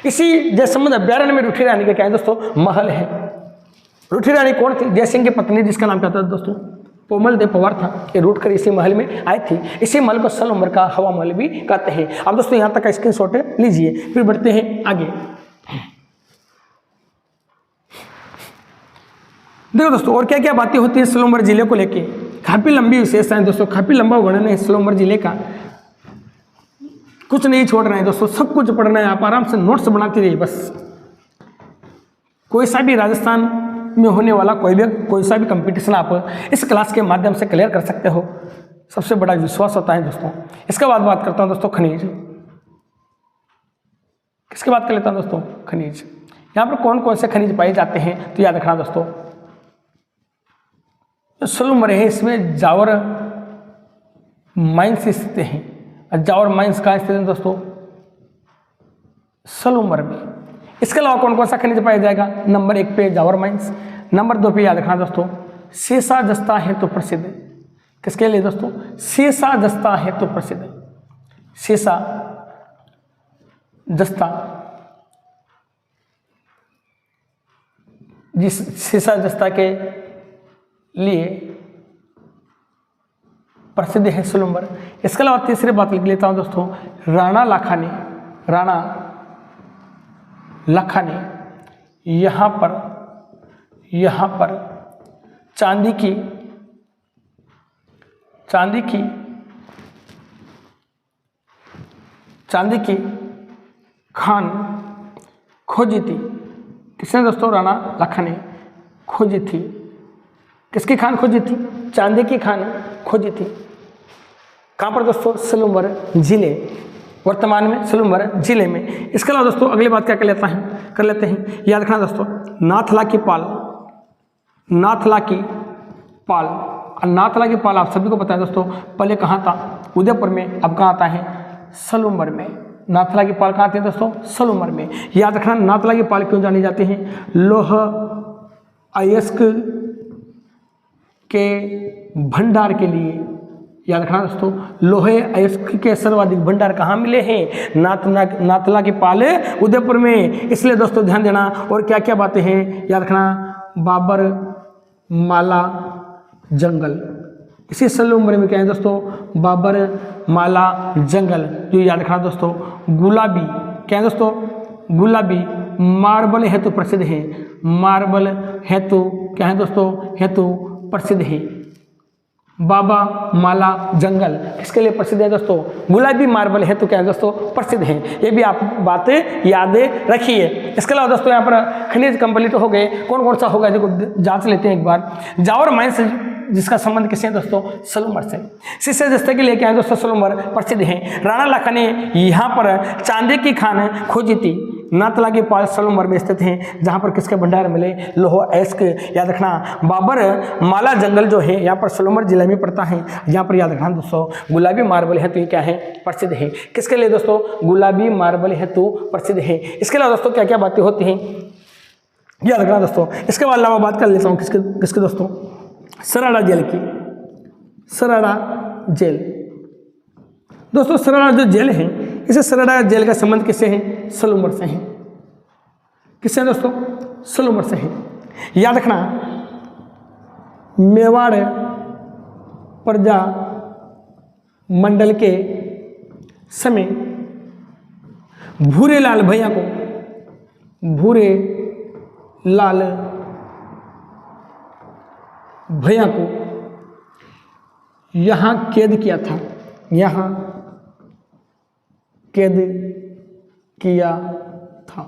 इसी जयसंबंध अभ्यारण्य में रूठी रानी का क्या है दोस्तों? महल है। रूठी रानी कौन थी? जय सिंह की पत्नी, जिसका नाम क्या था दोस्तों? पोमल दे पवार था। ये रूट कर इसी महल में आई थी। इसी महल को सलूमर का हवा महल भी कहते हैं। अब दोस्तों यहाँ तक का स्क्रीनशॉट लीजिए, फिर बढ़ते हैं आगे। देखो दोस्तों और क्या क्या बातें होती है सलूमर जिले को लेके। काफी लंबी विशेषताएं दोस्तों, काफी लंबा वर्णन है सलूमर जिले का। कुछ नहीं छोड़ रहे हैं दोस्तों, सब कुछ पढ़ना है। आप आराम से नोट्स बनाते रहिए बस। कोई सा भी राजस्थान में होने वाला कोई सा भी कंपटीशन आप इस क्लास के माध्यम से क्लियर कर सकते हो। सबसे बड़ा विश्वास होता है दोस्तों। इसके बाद बात करता हूं दोस्तों खनिज। किसकी बात कर लेता हूं दोस्तों? खनिज। यहाँ पर कौन कौन से खनिज पाए जाते हैं तो याद रखना दोस्तों, सलूमर है इसमें जावर माइंस स्थित हैं। जावर माइंस कहाँ स्थित है दोस्तों? सलूमर में। इसके अलावा कौन कौन सा खनिज पाया जाएगा? नंबर 1 पे जावर माइंस, नंबर 2 पे याद रखना दोस्तों सीसा जस्ता है तो प्रसिद्ध। किसके लिए दोस्तों? सीसा जस्ता है तो प्रसिद्ध। सीसा जस्ता, जिस सीसा जस्ता के लिए प्रसिद्ध है सलूमर। इसके अलावा तीसरी बात लिख लेता हूं दोस्तों, राणा लाखानी, राणा लाखानी यहाँ पर चांदी की खान खोजी थी। किसने दोस्तों? राणा लाखानी खोजी थी। किसकी खान खोजी थी? चांदी की खान खोजी थी। कहाँ पर दोस्तों? सलूमर जिले, वर्तमान में सलूमर जिले में। इसके अलावा दोस्तों अगली बात क्या कर लेते हैं, याद रखना दोस्तों नाथला की पाल, नाथला की पाल। नाथला की पाल आप सभी को पता है दोस्तों, पहले कहाँ था? उदयपुर में, अब कहाँ आता है? सलूमर में। नाथला की पाल कहाँ आती है दोस्तों? सलूमर में। याद रखना नाथला की पाल क्यों जानी जाती है? लौह अयस्क के भंडार के लिए। याद रखना दोस्तों लोहे अयस्क के सर्वाधिक भंडार कहाँ मिले हैं? नाथला की पाल उदयपुर में। इसलिए दोस्तों ध्यान देना। और क्या क्या बातें हैं याद रखना, बाबर माला जंगल, इसी सलूमर में क्या है दोस्तों? बाबर माला जंगल। जो याद रखना दोस्तों गुलाबी, क्या है दोस्तों? गुलाबी मार्बल हेतु प्रसिद्ध है। मार्बल हेतु क्या है दोस्तों? हेतु प्रसिद्ध है। बाबा माला जंगल इसके लिए प्रसिद्ध है दोस्तों? गुलाबी मार्बल हेतु क्या है दोस्तों? प्रसिद्ध है। ये भी आप बातें याद रखिए। इसके अलावा दोस्तों यहाँ पर खनिज कंप्लीट हो गए। कौन कौन सा होगा देखो जांच लेते हैं एक बार। जावर माइंस जिसका संबंध किससे है दोस्तों? सलूमर से। सीसे जस्ते के लिए क्या है दोस्तों? सलूमर प्रसिद्ध है। राणा लाखा ने यहाँ पर चांदी की खान खोजी थी। नाथला के पाल सलूमर में स्थित हैं, जहाँ पर किसके भंडार मिले? लोह अयस्क। याद रखना बाबर माला जंगल जो है यहाँ पर सलूमर जिले में पड़ता है। यहाँ पर याद रखना दोस्तों गुलाबी मार्बल हेतु क्या है? प्रसिद्ध है। किसके लिए दोस्तों? गुलाबी मार्बल हेतु प्रसिद्ध है। इसके अलावा दोस्तों क्या क्या बातें होती हैं याद रखना दोस्तों। इसके अलावा बात कर लेता हूँ किसके दोस्तों? सराड़ा जेल की। सराड़ा जेल दोस्तों, सराड़ा जो जेल है, इसे सराड़ा जेल का संबंध किससे है? सलूमर से है। किससे दोस्तों? सलूमर से है। याद रखना मेवाड़ प्रजा मंडल के समय भूरे लाल भैया को, भूरे लाल भैया को यहाँ कैद किया था। यहाँ कैद किया था।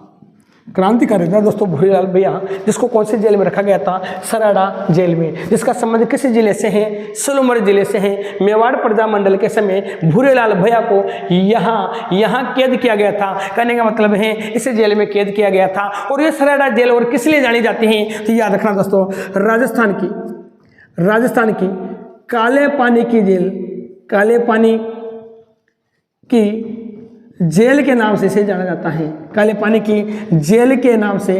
क्रांतिकारी था दोस्तों भूरेलाल भैया, जिसको कौन से जेल में रखा गया था? सराड़ा जेल में। जिसका संबंध किस जिले से है? सलूमर जिले से है। मेवाड़ प्रजा मंडल के समय भूरेलाल भैया को यहाँ कैद किया गया था। कहने का मतलब है इस जेल में कैद किया गया था। और ये सराड़ा जेल और किस लिए जानी जाती है? तो याद रखना दोस्तों राजस्थान की काले पानी की जेल, काले पानी की जेल के नाम से इसे जाना जाता है। काले पानी की जेल के नाम से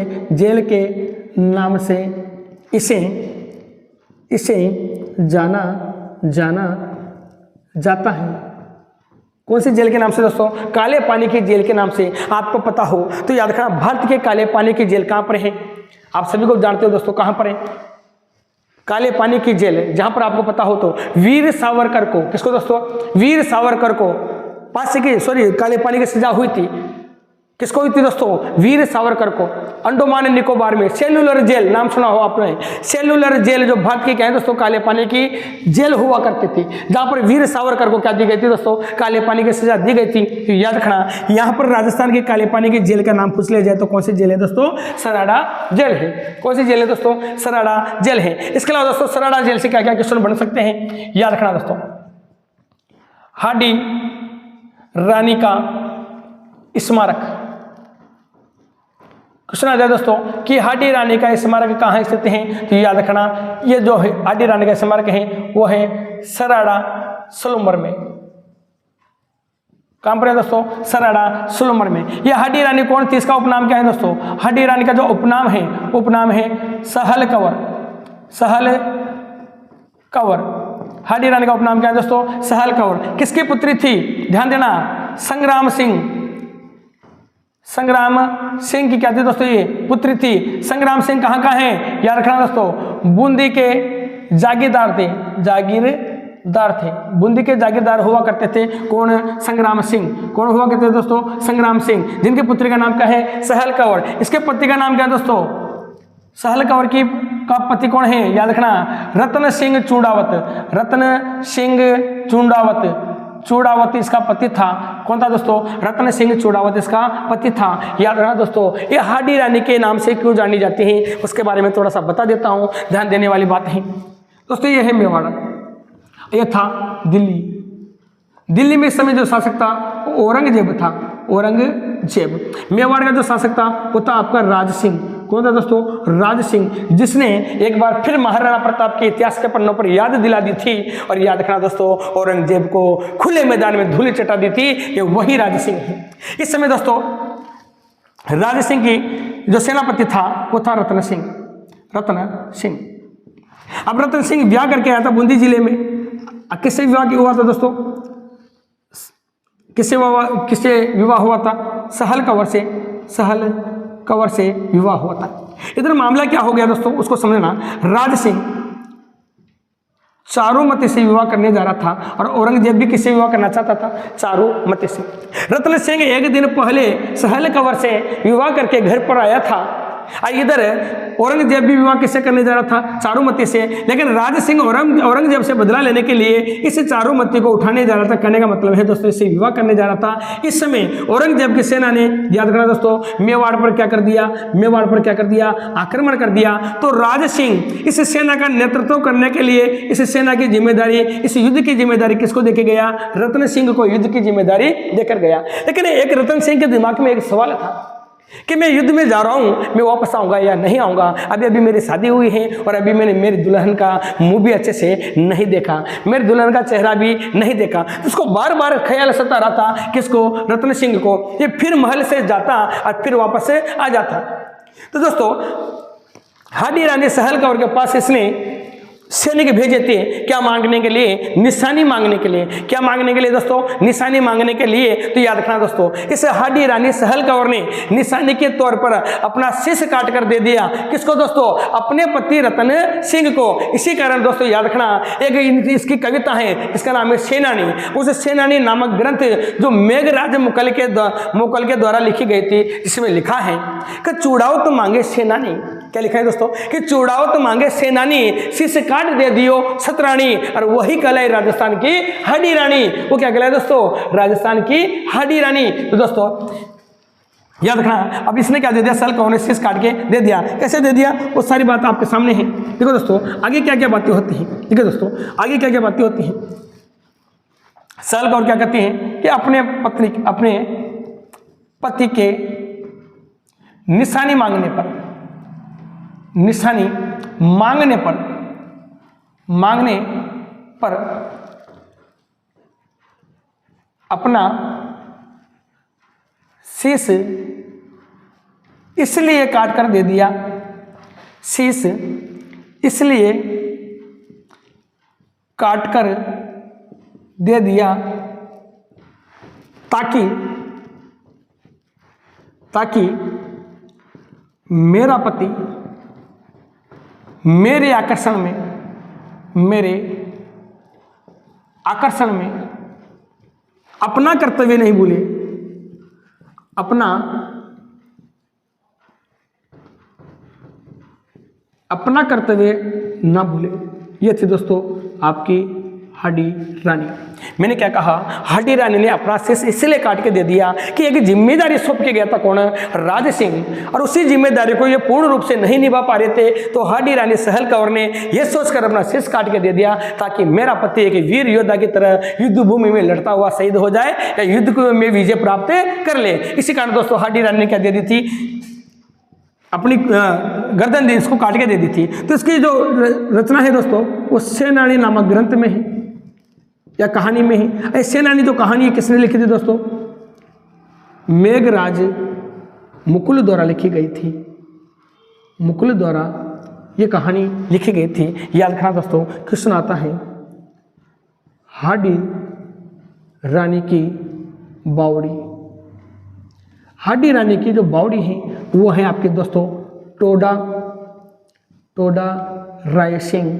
इसे जाना जाता है। कौन सी जेल के नाम से दोस्तों? काले पानी की जेल के नाम से। आपको पता हो तो याद रखना भारत के काले पानी की जेल कहाँ पर है? आप सभी को जानते हो दोस्तों, कहाँ पर है काले पानी की जेल? जहां पर आपको पता हो तो वीर सावरकर को, किसको दोस्तों? वीर सावरकर को काले पानी की सजा हुई थी। किसको हुई थी दोस्तों? वीर सावरकर को। अंडमान निकोबार में सेल्युलर जेल, नाम सुना हो आपने? सेल्युलर जेल जो भारत की क्या है दोस्तों? काले पानी की जेल हुआ करती थी, जहां पर वीर सावरकर को क्या दी गई थी दोस्तों? काले पानी की सजा दी गई थी। तो याद रखना यहाँ पर राजस्थान के काले पानी की जेल का नाम पूछ लिया जाए तो कौन सी जेल है दोस्तों? सराड़ा जेल है। कौन सी जेल है दोस्तों? सराड़ा जेल है। इसके अलावा दोस्तों सराड़ा जेल से क्या क्या क्वेश्चन बन सकते हैं याद रखना दोस्तों। हाडी रानी का स्मारक क्वेश्चन आ जाए दोस्तों कि हाडी रानी का स्मारक कहाँ स्थित है, तो याद रखना ये जो है हाडी रानी का स्मारक है वो है सराड़ा सलूमर में। कहां पर है दोस्तों, सराड़ा सलूमर में। यह हाडी रानी कौन थी, इसका उपनाम क्या है दोस्तों, हाडी रानी का जो उपनाम है सहल कंवर। सहल कंवर, हाडी रानी का उपनाम क्या है दोस्तों, सहल कंवर। किसकी पुत्री थी, ध्यान देना, संग्राम सिंह। संग्राम सिंह की क्या थी दोस्तों, ये पुत्री थी। संग्राम सिंह कहाँ का है, याद रखना दोस्तों, बूंदी के जागीरदार थे, जागीरदार थे, बूंदी के जागीरदार हुआ करते थे। कौन, संग्राम सिंह। कौन हुआ करते थे दोस्तों, संग्राम सिंह, जिनकी पुत्री का नाम क्या है, सहल कंवर। इसके पति का नाम क्या है दोस्तों, सहल कंवर की का पति कौन है, याद रखना, रतन सिंह चूड़ावत। रतन सिंह चूड़ावत इसका पति था। कौन था दोस्तों, रतन सिंह चूड़ावत इसका पति था। याद रखना दोस्तों, ये हाडी रानी के नाम से क्यों जानी जाती है उसके बारे में थोड़ा सा बता देता हूं, ध्यान देने वाली बात है दोस्तों। ये है मेवाड़, ये था दिल्ली। दिल्ली में इस समय जो शासक था वो औरंगजेब था, औरंगजेब। मेवाड़ का जो शासक था वो था आपका राज सिंह। कौन था दोस्तों, राज सिंह, जिसने एक बार फिर महाराणा प्रताप के इतिहास के पन्नों पर याद दिला दी थी। और याद रखना दोस्तों, औरंगजेब को खुले मैदान में धूल चटा दी थी, ये वही राज सिंह है। इस समय दोस्तों राज सिंह की जो सेनापति था वो था रतन सिंह। अब रतन सिंह ब्याह करके आया था बूंदी जिले में। किससे विवाह हुआ था दोस्तों, किससे विवाह हुआ था, सहल कंवर से विवाह हुआ था। इधर मामला क्या हो गया दोस्तों, उसको समझना। राज सिंह चारुमती से विवाह करने जा रहा था और औरंगजेब भी किससे विवाह करना चाहता था, चारुमती से। रतन सिंह एक दिन पहले सहल कंवर से विवाह करके घर पर आया था। इधर औरंगजेब भी विवाह किससे करने जा रहा था, चारुमती से। लेकिन राज सिंह औरंगजेब से बदला लेने के लिए इस चारुमती को उठाने जा रहा था। कहने का मतलब है दोस्तों, इससे विवाह करने जा रहा था। इस समय औरंगजेब की सेना ने, याद रखना दोस्तों, मेवाड़ पर क्या कर दिया, आक्रमण कर दिया। तो राज सिंह इस सेना का नेतृत्व करने के लिए इस सेना की जिम्मेदारी, इस युद्ध की जिम्मेदारी किसको देके गया, रतन सिंह को युद्ध की जिम्मेदारी देकर गया। लेकिन एक रतन सिंह के दिमाग में एक सवाल था कि मैं युद्ध में जा रहा हूं, मैं वापस आऊंगा या नहीं आऊंगा। अभी मेरी शादी हुई है और अभी मैंने मेरी दुल्हन का मुंह भी अच्छे से नहीं देखा, मेरी दुल्हन का चेहरा भी नहीं देखा। उसको बार बार ख्याल सता रहा था, किसको, रतन सिंह को। ये फिर महल से जाता और फिर वापस से आ जाता। तो दोस्तों हाडी रानी सहल कंवर के पास इसने सैनिक भेजे थे, क्या मांगने के लिए, निशानी मांगने के लिए। क्या मांगने के लिए दोस्तों, निशानी मांगने के लिए। तो याद रखना दोस्तों, इस हाडी रानी सहल कंवर ने निशानी के तौर पर अपना शीश काट कर दे दिया। किसको दोस्तों, अपने पति रतन सिंह को। इसी कारण दोस्तों याद रखना, एक इसकी कविता है, इसका नाम है सेनानी। उस सेनानी नामक ग्रंथ जो मेघराज मुकल के द्वारा लिखी गई थी, जिसमें लिखा है कि चूड़ाओ तो मांगे सेनानी। क्या लिखा है दोस्तों, कि चूड़ाओ तो मांगे सेनानी, शीश काट दे दियो सतरानी। और वही कहलाई राजस्थान की हाडी रानी। वो क्या कहलाई दोस्तों, राजस्थान की हाडी रानी। तो दोस्तों याद रखना, अब इसने क्या दे दिया, सहल कंवर ने शीश काट के दे दिया। कैसे दे दिया, वो सारी बात आपके सामने है। देखो दोस्तों आगे क्या क्या बातें होती हैं, ठीक है दोस्तों, आगे क्या क्या बातें होती हैं। सहल कंवर क्या कहती हैं कि अपने पति के निशानी मांगने पर अपना शीश इसलिए काट कर दे दिया, शीश इसलिए काट कर दे दिया ताकि मेरा पति मेरे आकर्षण में अपना कर्तव्य नहीं भूले, अपना कर्तव्य ना भूले। ये थी दोस्तों आपकी हाडी रानी। मैंने क्या कहा, हाडी रानी ने अपना शीश इसलिए काट के दे दिया कि एक जिम्मेदारी सौंप के गया था, कौन, राज सिंह। और उसी जिम्मेदारी को ये पूर्ण रूप से नहीं निभा पा रहे थे। तो हाडी रानी सहल कंवर ने यह सोचकर अपना शीश काट के दे दिया ताकि मेरा पति एक वीर योद्धा की तरह युद्ध भूमि में लड़ता हुआ शहीद हो जाए या युद्ध में विजय प्राप्त कर ले। इसी कारण दोस्तों हाडी रानी ने क्या दे दी थी, अपनी गर्दन दी, इसको काट के दे दी थी। तो इसकी जो रचना है दोस्तों वो सेनानी नामक ग्रंथ में है या कहानी में है। सेनानी जो कहानी है किसने लिखी थी दोस्तों? मेघराज मुकुल द्वारा लिखी गई थी। मुकुल द्वारा ये कहानी लिखी गई थी। याद रखना दोस्तों। क्वेश्चन आता है हाडी रानी की बावड़ी। हाडी रानी की जो बावड़ी है वो है आपके दोस्तों टोडा राय सिंह।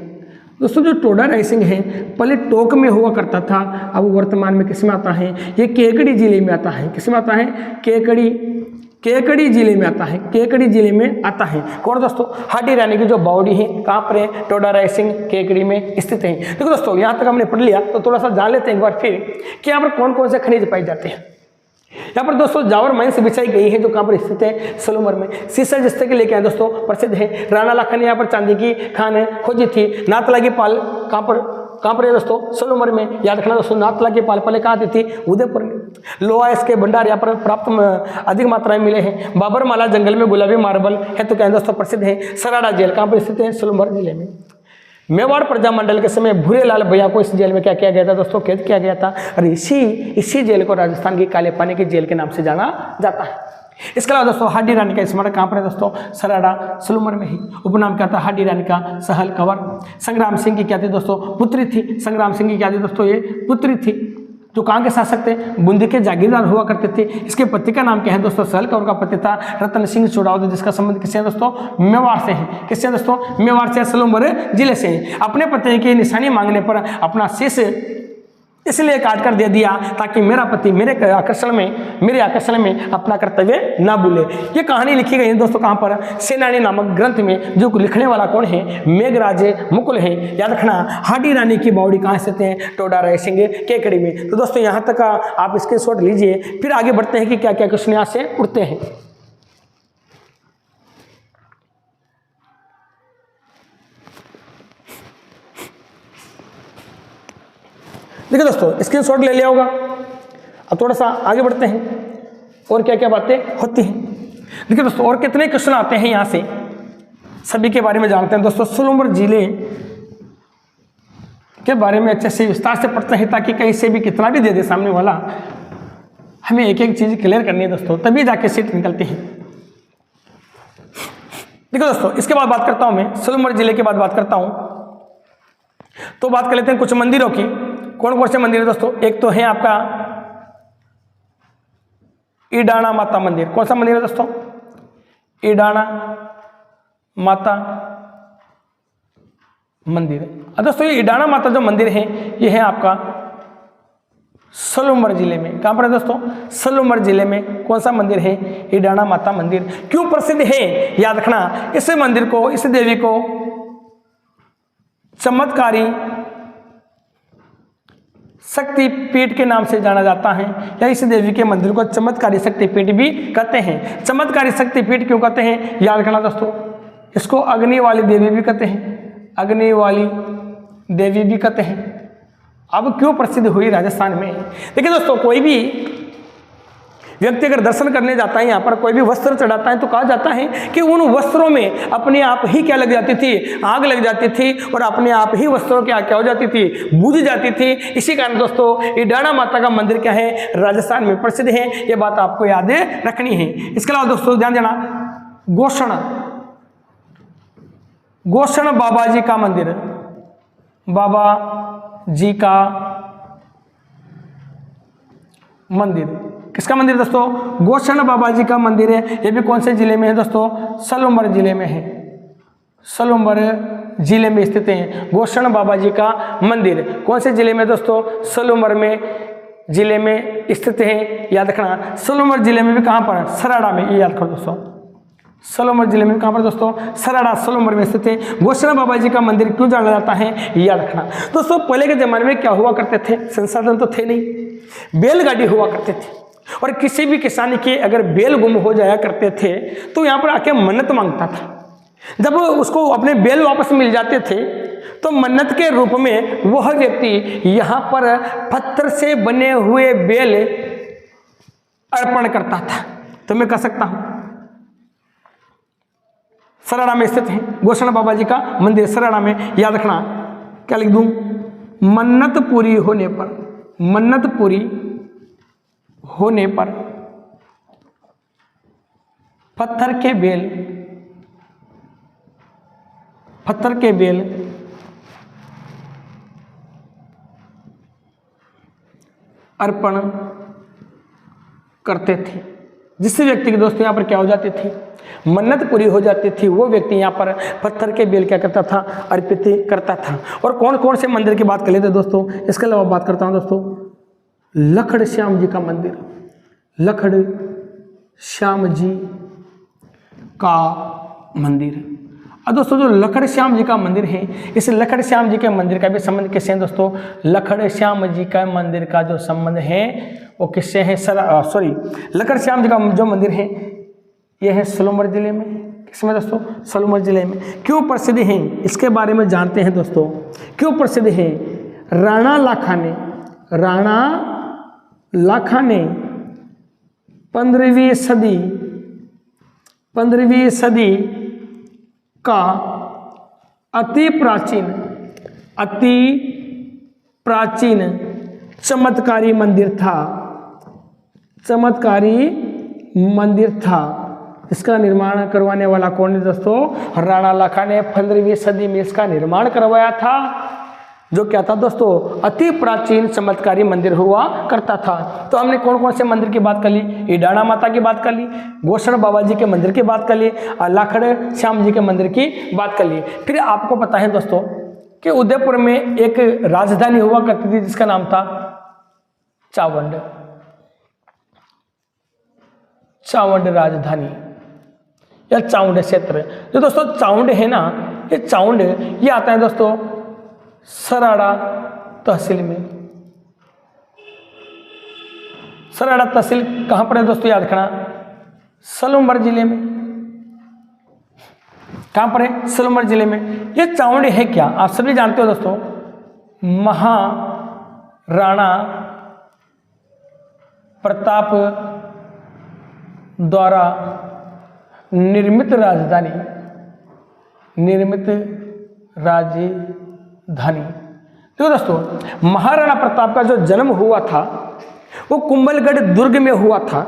दोस्तों जो टोडा राय सिंह है पहले टोक में हुआ करता था, अब वर्तमान में किस में आता है? ये केकड़ी जिले में आता है। किस में आता है? केकड़ी जिले में आता है। केकड़ी जिले में आता है। कौन दोस्तों? हाडी रानी की जो बावड़ी है कहाँ पर है? टोडा राय सिंह केकड़ी में स्थित है। देखो दोस्तों यहाँ तक हमने पढ़ लिया, तो थोड़ा सा जान लेते हैं एक बार फिर कि यहाँ पर कौन कौन से खनिज पाए जाते हैं। यहाँ पर दोस्तों जावर माइंस बिछाई गई है जो कहाँ पर स्थित है? सलूमर में। सीसा जिससे के लेके आए दोस्तों प्रसिद्ध है। राणा लाखन ने यहाँ पर चांदी की खान खोजी थी। नाथला की पाल कहाँ पर है दोस्तों? सलूमर में। याद रखना दोस्तों नाथला की पाल पहले कहाँ थी? उदयपुर में। लोहा इसके भंडार यहाँ पर प्राप्त अधिक मात्रा में मिले हैं। बाबर माला जंगल में गुलाबी मार्बल है तो क्या दोस्तों प्रसिद्ध है। सराड़ा जेल कहाँ पर स्थित है? सलूमर जिले में। मेवाड़ प्रजामंडल के समय भूरेलाल भैया को इस जेल में क्या किया गया था दोस्तों? कैद किया गया था। और इसी जेल को राजस्थान की काले पानी की जेल के नाम से जाना जाता है। इसके अलावा दोस्तों हाडी रानी का स्मारक कहाँ पर है दोस्तों? सराड़ा सलूमर में ही। उपनाम क्या था हाडी रानी का? सहल कंवर। संग्राम सिंह की क्या थी दोस्तों? पुत्री थी। संग्राम सिंह की क्या थी दोस्तों? ये पुत्री थी, जो कहाँ के शासक थे? बूंदी के जागीरदार हुआ करते थे। इसके पति का नाम क्या है दोस्तों? सहल कंवर का पति था रतन सिंह चुड़ावद, जिसका संबंध किससे है दोस्तों? मेवाड़ से है। किससे दोस्तों? मेवाड़ से, सलूमर जिले से। अपने पति की निशानी मांगने पर अपना शीश इसलिए काट कर दे दिया ताकि मेरा पति मेरे आकर्षण में अपना कर्तव्य ना भूले। ये कहानी लिखी गई है दोस्तों कहाँ पर? सेनानी नामक ग्रंथ में। जो लिखने वाला कौन है? मेघराज मुकुल है। याद रखना हाडी रानी की बावड़ी कहाँ स्थित है? टोडा राय सिंह केकड़ी में। तो दोस्तों यहाँ तक आप स्क्रीनशॉट लीजिए, फिर आगे बढ़ते हैं कि क्या क्या क्वेश्चन यहाँ से उठते हैं। देखिए दोस्तों स्क्रीनशॉट ले लिया होगा। अब थोड़ा सा आगे बढ़ते हैं और क्या क्या बातें होती हैं। देखिए दोस्तों और कितने क्वेश्चन आते हैं यहाँ से, सभी के बारे में जानते हैं दोस्तों। सलूमर जिले के बारे में अच्छे से विस्तार से पढ़ते हैं ताकि कहीं से भी कितना भी दे दे सामने वाला, हमें एक एक चीज क्लियर करनी है दोस्तों, तभी जाके सीट निकलती है। देखो दोस्तों इसके बाद बात करता हूं मैं सलूमर जिले के बाद बात करता हूं, तो बात कर लेते हैं कुछ मंदिरों की। कौन कौन से मंदिर है दोस्तों? एक तो है आपका ईडाणा माता मंदिर। कौन सा मंदिर है दोस्तों? ईडाणा माता मंदिर। दोस्तों ये ईडाणा माता जो मंदिर है ये है आपका सलूमर जिले में। कहां पर है दोस्तों? सलूमर जिले में। कौन सा मंदिर है? ईडाणा माता मंदिर। क्यों प्रसिद्ध है? याद रखना इस मंदिर को, इस देवी को चमत्कारी शक्तिपीठ के नाम से जाना जाता है, या इस देवी के मंदिर को चमत्कारी शक्तिपीठ भी कहते हैं। चमत्कारी शक्तिपीठ क्यों कहते हैं? याद रखना दोस्तों, इसको अग्नि वाली देवी भी कहते हैं, अग्नि वाली देवी भी कहते हैं। अब क्यों प्रसिद्ध हुई राजस्थान में? देखिए दोस्तों कोई भी व्यक्ति अगर दर्शन करने जाता है, यहाँ पर कोई भी वस्त्र चढ़ाता है, तो कहा जाता है कि उन वस्त्रों में अपने आप ही क्या लग जाती थी? आग लग जाती थी, और अपने आप ही वस्त्रों की आग क्या हो जाती थी? बुझ जाती थी। इसी कारण दोस्तों ईडाणा माता का मंदिर क्या है? राजस्थान में प्रसिद्ध है। ये बात आपको याद रखनी है। इसके अलावा दोस्तों ध्यान देना, गोषण बाबा जी का मंदिर, बाबा जी का मंदिर। किसका मंदिर दोस्तों? गोषण बाबा जी का मंदिर है। ये भी कौन से जिले में है दोस्तों? सलूमर जिले में है। सलूमर जिले में स्थित है गोषण बाबा जी का मंदिर। कौन से जिले में दोस्तों? सलूमर में जिले में स्थित है। याद रखना सलूमर जिले में भी कहां पर? सराड़ा में। ये याद रखो दोस्तों, सलूमर जिले में कहां पर दोस्तों? सराड़ा सलूमर में स्थित है। गोषण बाबा जी का मंदिर क्यों जाना जाता है? याद रखना दोस्तों, पहले के जमाने में क्या हुआ करते थे? संसाधन तो थे नहीं, बैलगाड़ी हुआ करते थे, और किसी भी किसान के अगर बैल गुम हो जाया करते थे तो यहाँ पर आके मन्नत मांगता था। जब उसको अपने बैल वापस मिल जाते थे तो मन्नत के रूप में वह व्यक्ति यहाँ पर पत्थर से बने हुए बैल अर्पण करता था। तो मैं कह सकता हूँ सराड़ा में स्थित है गोसण बाबा जी का मंदिर सराड़ा में। याद रखना, क्या लिख दूं, मन्नत पूरी होने पर, मन्नत पूरी होने पर पत्थर के बेल, पत्थर के बेल अर्पण करते थे। जिस व्यक्ति की दोस्तों यहाँ पर क्या हो जाती थी, मन्नत पूरी हो जाती थी, वो व्यक्ति यहाँ पर पत्थर के बेल क्या करता था, अर्पित करता था। और कौन कौन से मंदिर की बात कर लेते दोस्तों, इसके अलावा बात करता हूँ दोस्तों लखड़ श्याम जी का मंदिर, लखड़ श्याम जी का मंदिर। अब दोस्तों जो लखड़ श्याम जी का मंदिर है, इस लखड़ श्याम जी के मंदिर का भी संबंध किससे है दोस्तों, लखड़ श्याम जी का मंदिर का जो संबंध है वो किससे है, लखड़ श्याम जी का जो मंदिर है यह है सलोमर जिले में। किसमें दोस्तों, सलोमर जिले में। क्यों प्रसिद्ध है इसके बारे में जानते हैं दोस्तों, क्यों प्रसिद्ध है। राणा लाखा ने, राणा लाखा ने 15वीं सदी का अति प्राचीन चमत्कारी मंदिर था, चमत्कारी मंदिर था। इसका निर्माण करवाने वाला कौन है दोस्तों, राणा लाखा ने 15वीं सदी में इसका निर्माण करवाया था, जो क्या था दोस्तों, अति प्राचीन चमत्कारी मंदिर हुआ करता था। तो हमने कौन कौन से मंदिर की बात कर ली, ईडाणा माता की बात कर ली, गोसण बाबा जी के मंदिर की बात कर ली, और लखड़ श्याम जी के मंदिर की बात कर ली। फिर आपको पता है दोस्तों कि उदयपुर में एक राजधानी हुआ करती थी जिसका नाम था चावंड, चावंड राजधानी या चावंड क्षेत्र। जो दोस्तों चावंड है ना, ये चावंड ये आता है दोस्तों सराड़ा तहसील में। सराड़ा तहसील कहां पर है दोस्तों, याद रखना, सलोमर जिले में। कहां पर है, सलोमर जिले में। ये चावंड है क्या, आप सभी जानते हो दोस्तों, महाराणा प्रताप द्वारा निर्मित राजधानी, निर्मित राजधानी। तो दोस्तों महाराणा प्रताप का जो जन्म हुआ था वो कुंभलगढ़ दुर्ग में हुआ था,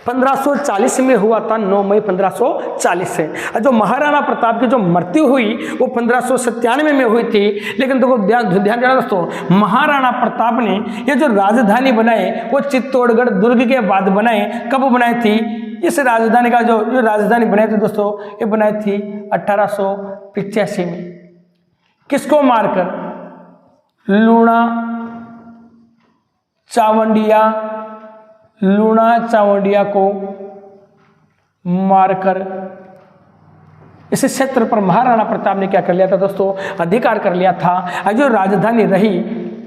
1540 में हुआ था, 9 मई 1540 से। जो महाराणा प्रताप की जो मृत्यु हुई वो 1597 में हुई थी। लेकिन देखो ध्यान देना दोस्तों, महाराणा प्रताप ने ये जो राजधानी बनाए वो चित्तौड़गढ़ दुर्ग के बाद बनाए। कब बनाई थी, इस राजधानी का जो राजधानी बनाई थी दोस्तों, ये बनाई थी 1885 में। किसको मारकर, लूणा चावंडिया को मारकर इस क्षेत्र पर महाराणा प्रताप ने क्या कर लिया था दोस्तों, अधिकार कर लिया था। जो राजधानी रही,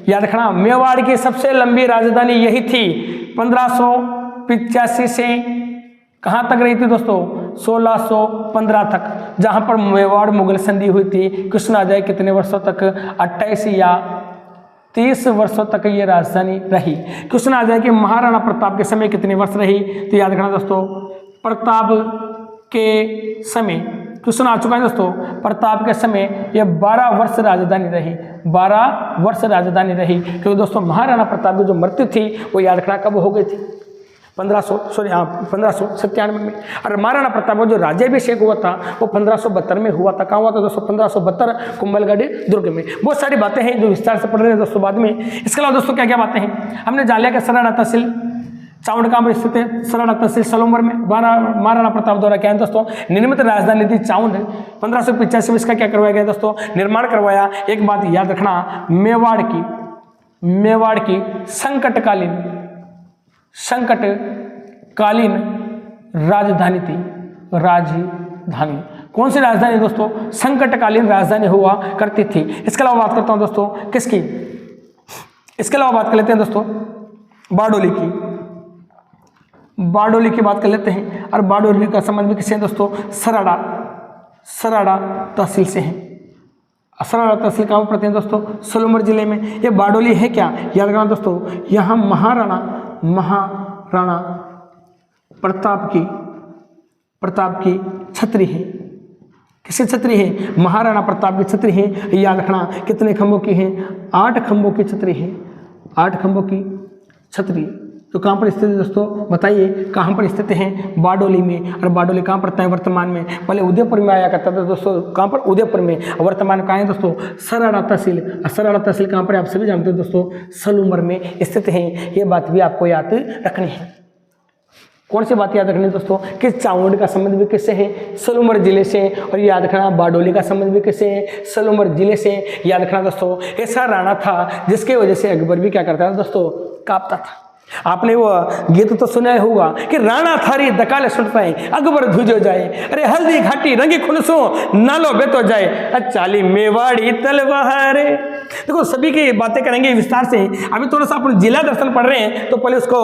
याद रखना, मेवाड़ की सबसे लंबी राजधानी यही थी। 1585 से कहां तक रही थी दोस्तों, 1615 तक, जहां पर मेवाड़ मुगल संधि हुई थी। कृष्णाजय कितने वर्षों तक, 28 या 30 वर्षों तक ये राजधानी रही। कृष्णाजय के महाराणा प्रताप के समय कितने वर्ष रही, तो याद रखना दोस्तों, प्रताप के समय, कृष्ण आ चुका है दोस्तों, प्रताप के समय ये 12 वर्ष राजधानी रही, 12 वर्ष राजधानी रही। क्योंकि दोस्तों महाराणा प्रताप की जो मृत्यु थी वो याद रखना कब हो गई थी, 1597 में। और महाराणा प्रताप का जो राज्याभिषेक हुआ था वो 1572 में हुआ था। कहाँ हुआ था दोस्तों, 1572 कुंभलगढ़ दुर्ग में। बहुत सारी बातें हैं जो विस्तार से पढ़ रहे हैं दोस्तों बाद में। इसके अलावा दोस्तों क्या क्या बातें हैं, हमने जान लिया कि सराड़ा तहसील चावंड कहाँ पर स्थित है, सराड़ा तहसील सलोमर में। महाराणा प्रताप द्वारा क्या है दोस्तों, निर्मित राजधानी थी चावंड। 1585 में इसका क्या करवाया गया दोस्तों, निर्माण करवाया। एक बात याद रखना, मेवाड़ की संकटकालीन राजधानी थी, राजधानी। कौन सी राजधानी दोस्तों, संकटकालीन राजधानी हुआ करती थी। इसके अलावा बात करता हूं दोस्तों किसकी, इसके अलावा बात कर लेते हैं दोस्तों बारडोली की बात कर लेते हैं। और बारडोली का संबंध भी किससे है दोस्तों, सराड़ा तहसील से है। सराड़ा तहसील कहाँ पड़ते हैं दोस्तों, सलोमर जिले में। ये बारडोली है क्या, याद रखना दोस्तों, यहाँ महाराणा प्रताप की छत्री है, किसकी छतरी है? महाराणा प्रताप की छतरी है। याद रखना कितने खंभों की है? 8 खंभों की छतरी है। 8 खंभों की छतरी। तो कहाँ पर स्थित है दोस्तों? बताइए कहाँ पर स्थित है? बारडोली में। और बारडोली कहाँ पड़ता है वर्तमान में? पहले उदयपुर में आया करता था दोस्तों। कहाँ पर? उदयपुर में। वर्तमान कहाँ है दोस्तों? सराड़ा तहसील। सराड़ा तहसील कहाँ पर? आप सभी जानते हो दोस्तों, सलूमर में स्थित है। ये बात भी आपको याद रखनी है। कौन सी बात याद रखनी है दोस्तों? कि चामुंड का संबंध भी किससे है? सलूमर जिले से। और याद रखना बारडोली का संबंध भी किससे है? सलूमर जिले से। याद रखना दोस्तों, ऐसा राणा था जिसके वजह से अकबर भी क्या करता था दोस्तों? कांपता था। आपने वो गीत तो सुना होगा कि राणा थारी दकाले सुनता है अकबर धुजो जाए, अरे हल्दी घाटी रंगी खुलसो नालो बेतो जाए, चाली मेवाड़ी तलवार। देखो सभी की बातें करेंगे विस्तार से। अभी थोड़ा सा अपन जिला दर्शन पढ़ रहे हैं तो पहले उसको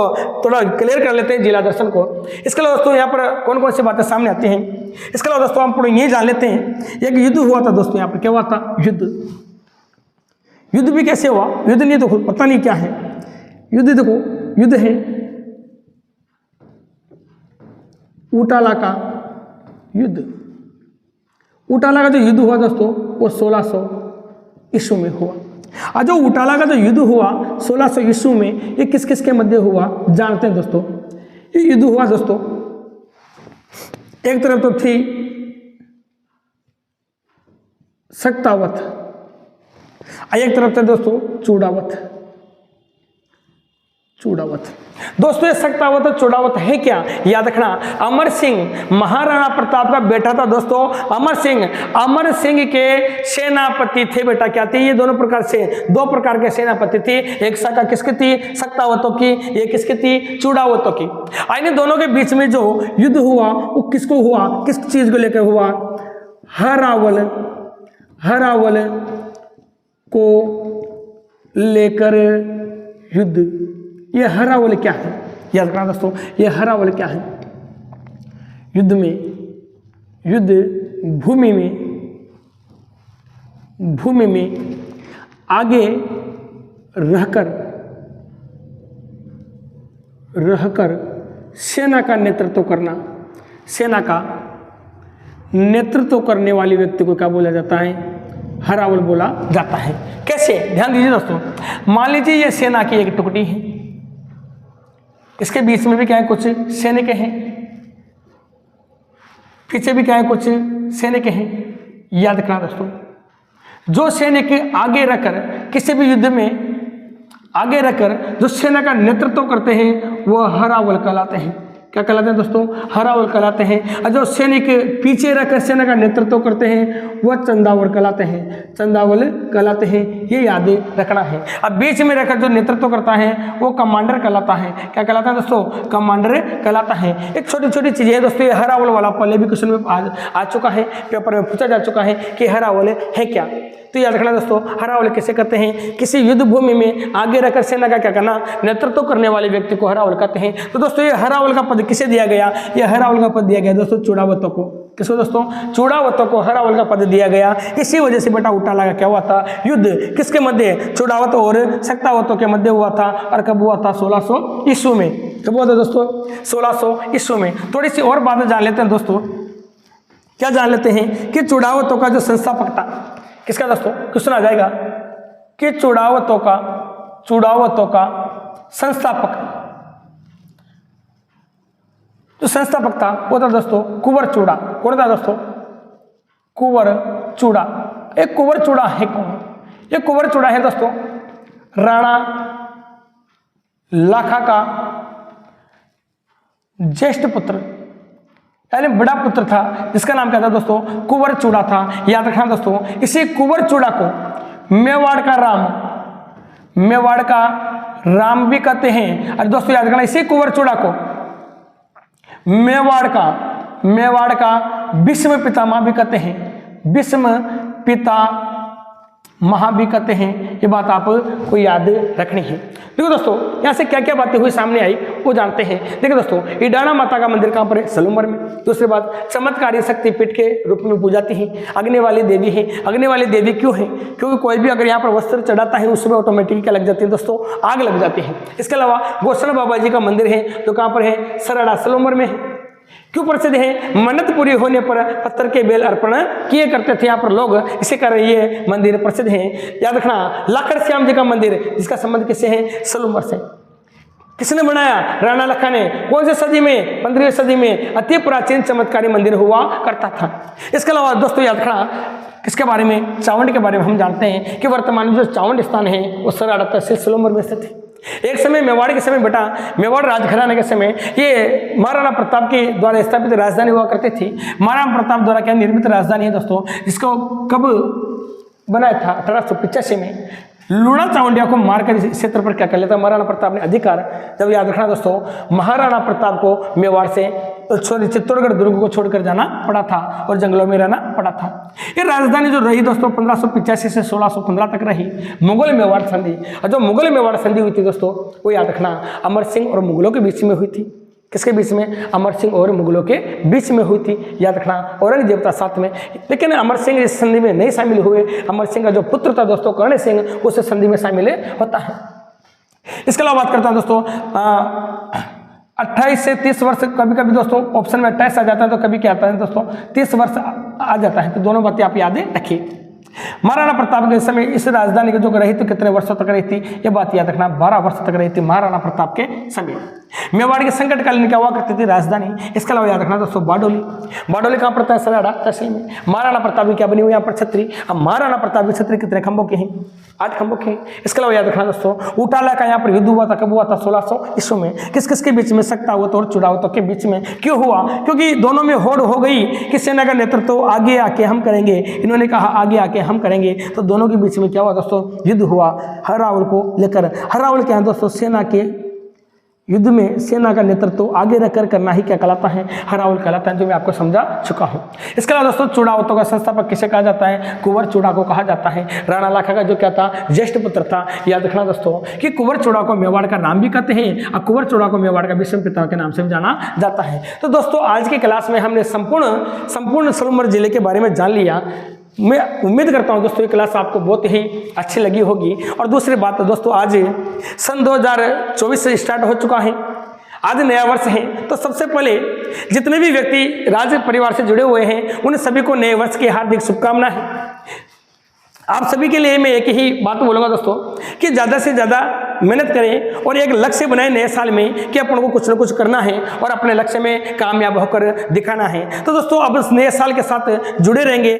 थोड़ा क्लियर कर लेते हैं जिला दर्शन को। इसके अलावा दोस्तों यहाँ पर कौन कौन सी बातें सामने आती हैं? इसके अलावा दोस्तों हम पूरे ये जान लेते हैं, एक युद्ध हुआ था दोस्तों। यहाँ पर क्या हुआ था? युद्ध भी कैसे हुआ? युद्ध नहीं तो पता नहीं क्या है युद्ध। देखो युद्ध है उटाला का युद्ध। उटाला का जो युद्ध हुआ दोस्तों वो 1600 ईस्वी में हुआ। और जो उटाला का जो युद्ध हुआ 1600 ईस्वी में, ये किस किस के मध्य हुआ जानते हैं दोस्तों? ये युद्ध हुआ दोस्तों, एक तरफ तो थी सक्तावत, एक तरफ था दोस्तों चूड़ावत। दोस्तों ये सक्तावत और चूड़ावत है क्या? याद रखना अमर सिंह महाराणा प्रताप का बेटा था दोस्तों। अमर सिंह के सेनापति थे बेटा। क्या थे? ये दोनों प्रकार से 2 प्रकार के सेनापति थे। एक शाखा किसकी थी? सक्तावतों की। ये किसकी थी? चूड़ावतों की। इन दोनों के बीच में जो युद्ध हुआ वो किसको हुआ? किस चीज को लेकर हुआ? हरावल को लेकर युद्ध। ये हरावल क्या है? याद रखना दोस्तों, ये हरावल क्या है? युद्ध भूमि में आगे रहकर सेना का नेतृत्व करना। सेना का नेतृत्व करने वाले व्यक्ति को क्या बोला जाता है? हरावल बोला जाता है। कैसे? ध्यान दीजिए दोस्तों, मान लीजिए ये सेना की एक टुकड़ी है, इसके बीच में भी क्या है? कुछ सैनिक हैं, पीछे भी क्या है? कुछ सैनिक हैं। याद रखना दोस्तों, जो सैनिक आगे रहकर किसी भी युद्ध में आगे रहकर जो सेना का नेतृत्व करते हैं वह हरावल कहलाते हैं। क्या कहलाते हैं दोस्तों? हरावल कहलाते हैं। और जो सैनिक पीछे रहकर सेना का नेतृत्व करते हैं वह चंदावल कहलाते हैं। ये याद रखना है। अब बीच में रहकर जो नेतृत्व करता है वो कमांडर कहलाता है। क्या कहलाता है दोस्तों? कमांडर कहलाता है। एक छोटी छोटी चीजें है दोस्तों, ये हरावल वाला पहले भी क्वेश्चन में आ चुका है, पेपर में पूछा जा चुका है कि हरावल है क्या। तो याद रखना दोस्तों, हरावल कैसे करते हैं? किसी युद्ध भूमि में आगे रहकर सेना का क्या करना? नेतृत्व करने वाले व्यक्ति को हरावल कहते हैं। तो दोस्तों ये हरावल का पद किसे दिया गया? ये हरावल का पद दिया गया दोस्तों चूड़ावतों को। किसको दोस्तों? चूड़ावतों को हरावल का पद दिया गया। इसी वजह से बेटा उटाला का क्या हुआ था? युद्ध किसके मध्य? चूड़ावत और सक्तावतों के मध्य हुआ था। और कब हुआ था? 1600 ईस्वी में। कब हुआ था दोस्तों? 1600 ईस्वी में। थोड़ी सी और बातें जान लेते हैं दोस्तों। क्या जान लेते हैं कि चूड़ावतों का जो संस्थापक था किसका दोस्तों? क्वेश्चन आ जाएगा कि चूड़ावतों का संस्थापक जो संस्थापक था वो था दोस्तों कुंवर चूड़ा। कौन था दोस्तों? कुंवर चूड़ा। एक कुंवर चूड़ा है कौन? ये कुंवर चूड़ा है दोस्तों राणा लाखा का ज्येष्ठ पुत्र, यानी बड़ा पुत्र था, जिसका नाम क्या था दोस्तों? कुंवर चूड़ा था। याद रखना दोस्तों, इसी कुंवर चूड़ा को मेवाड़ का राम भी कहते हैं। और दोस्तों याद रखना, इसी कुंवर चूड़ा को मेवाड़ का भीष्म पितामह भी कहते हैं। भीष्म पितामह भी कहते हैं। ये बात आपको याद रखनी है। देखो दोस्तों, यहाँ से क्या क्या बातें हुई सामने आई वो जानते हैं। देखो दोस्तों, इडाना माता का मंदिर कहाँ पर है? सलूमर में। दूसरी बात, चमत्कारी शक्तिपीठ के रूप में पूजा जाती है। अग्नि वाली देवी है। अग्नि वाली देवी क्यों है? क्योंकि कोई भी अगर यहाँ पर वस्त्र चढ़ाता है उसमें ऑटोमेटिक क्या लग जाती है दोस्तों? आग लग जाती है। इसके अलावा गोस्वामी बाबा जी का मंदिर है जो कहाँ पर है? सराड़ा सलूमर में है। क्यों प्रसिद्ध है? मन्नत पूरी होने पर पत्थर के बेल अर्पण किए करते थे यहाँ पर लोग, इसी कारण ये मंदिर प्रसिद्ध है। याद रखना, लाखड़ श्याम जी का मंदिर, जिसका संबंध किससे है? सलूमर से। किसने बनाया? राणा लखा ने। कौन सी सदी में? 15वीं सदी में। अति प्राचीन चमत्कारी मंदिर हुआ करता था। इसके अलावा दोस्तों याद रखना, किसके बारे में? चावंड के बारे में हम जानते हैं कि वर्तमान में जो चावंड स्थान है वो सराड़ा तहसील सलूमर में स्थित है। एक समय मेवाड़ के समय बेटा, मेवाड़ राजघराने के समय ये महाराणा प्रताप के द्वारा स्थापित राजधानी हुआ करती थी। महाराणा प्रताप द्वारा क्या निर्मित राजधानी है दोस्तों, जिसको कब बनाया था? 1885 में। लूणा चावंडिया को मारकर इस क्षेत्र पर क्या कर लेता महाराणा प्रताप ने? अधिकार। जब याद रखना दोस्तों, महाराणा प्रताप को मेवाड़ से चित्तौड़गढ़ दुर्ग को छोड़कर जाना पड़ा था और जंगलों में रहना पड़ा था। ये राजधानी जो रही दोस्तों 1585 से 1615 तक रही, मुगल मेवाड़ संधि। और जो मुगल मेवाड़ संधि हुई थी दोस्तों, वो याद रखना अमर सिंह और मुगलों के बीच में हुई थी। किसके बीच में? अमर सिंह और मुगलों के बीच में हुई थी। याद रखना, औरंगजेब था साथ में, लेकिन अमर सिंह इस संधि में नहीं शामिल हुए। अमर सिंह का जो पुत्र था दोस्तों कर्ण सिंह, उस संधि में शामिल होता है। इसके अलावा बात करता हूं दोस्तों, 28 से 30 वर्ष, कभी कभी दोस्तों ऑप्शन में 28 आ जाता है तो कभी क्या आता है दोस्तों 30 वर्ष आ जाता है, तो दोनों बातें आप याद रखिए। महाराणा प्रताप के समय इस राजधानी की जो रही तो कितने वर्षों तक रही थी? ये बात याद रखना, 12 वर्ष तक रही थी महाराणा प्रताप के समय। मेवाड़ के संकटकालीन क्या हुआ करती थी राजधानी। इसके अलावा याद रखना दोस्तों बारडोली। बारडोली कहाँ पड़ता है? सराड़ा तहसील में। महाराणा प्रताप की क्या बनी हुई यहाँ पर? छतरी। अब महाराणा प्रताप की छतरी कितने खंभों की है? 8 खंभों की। इसके अलावा याद रखना दोस्तों, उटाला का यहाँ पर युद्ध हुआ था। कब हुआ था? 1600 ईस्वी में। किस किस के बीच में? सक्तावत और चुड़ावत के बीच में। क्यों हुआ? क्योंकि दोनों में होड़ हो गई कि सेना का नेतृत्व आगे आके हम करेंगे, इन्होंने कहा आगे आके हम करेंगे, तो दोनों के बीच में क्या हुआ दोस्तों? युद्ध हुआ हरावल को लेकर। हरावल क्या है दोस्तों? सेना के युद्ध में सेना का नेतृत्व आगे रखकर करना ही क्या कहलाता है? हरावल कहलाता है, जो मैं आपको समझा चुका हूं। इसके अलावा दोस्तों चुड़ावतों का संस्थापक किसे कहा जाता है? कुंवर चूड़ा को कहा जाता है। राणा लाखा का जो क्या था? ज्येष्ठ पुत्र था। याद रखना दोस्तों कि कुंवर चूड़ा को मेवाड़ का नाम भी कहते हैं और कुंवर चूड़ा को मेवाड़ का विषम पिता के नाम से भी जाना जाता है। तो दोस्तों आज की क्लास में हमने संपूर्ण सलूमर जिले के बारे में जान लिया। मैं उम्मीद करता हूं दोस्तों ये क्लास आपको बहुत ही अच्छी लगी होगी। और दूसरी बात दोस्तों, आज सन 2024 से स्टार्ट हो चुका है, आज नया वर्ष है, तो सबसे पहले जितने भी व्यक्ति राज परिवार से जुड़े हुए हैं उन सभी को नए वर्ष की हार्दिक शुभकामनाएं। आप सभी के लिए मैं एक ही बात बोलूँगा दोस्तों कि ज़्यादा से ज़्यादा मेहनत करें और एक लक्ष्य बनाएं नए साल में कि अपन को कुछ न कुछ करना है और अपने लक्ष्य में कामयाब होकर दिखाना है। तो दोस्तों अब इस नए साल के साथ जुड़े रहेंगे।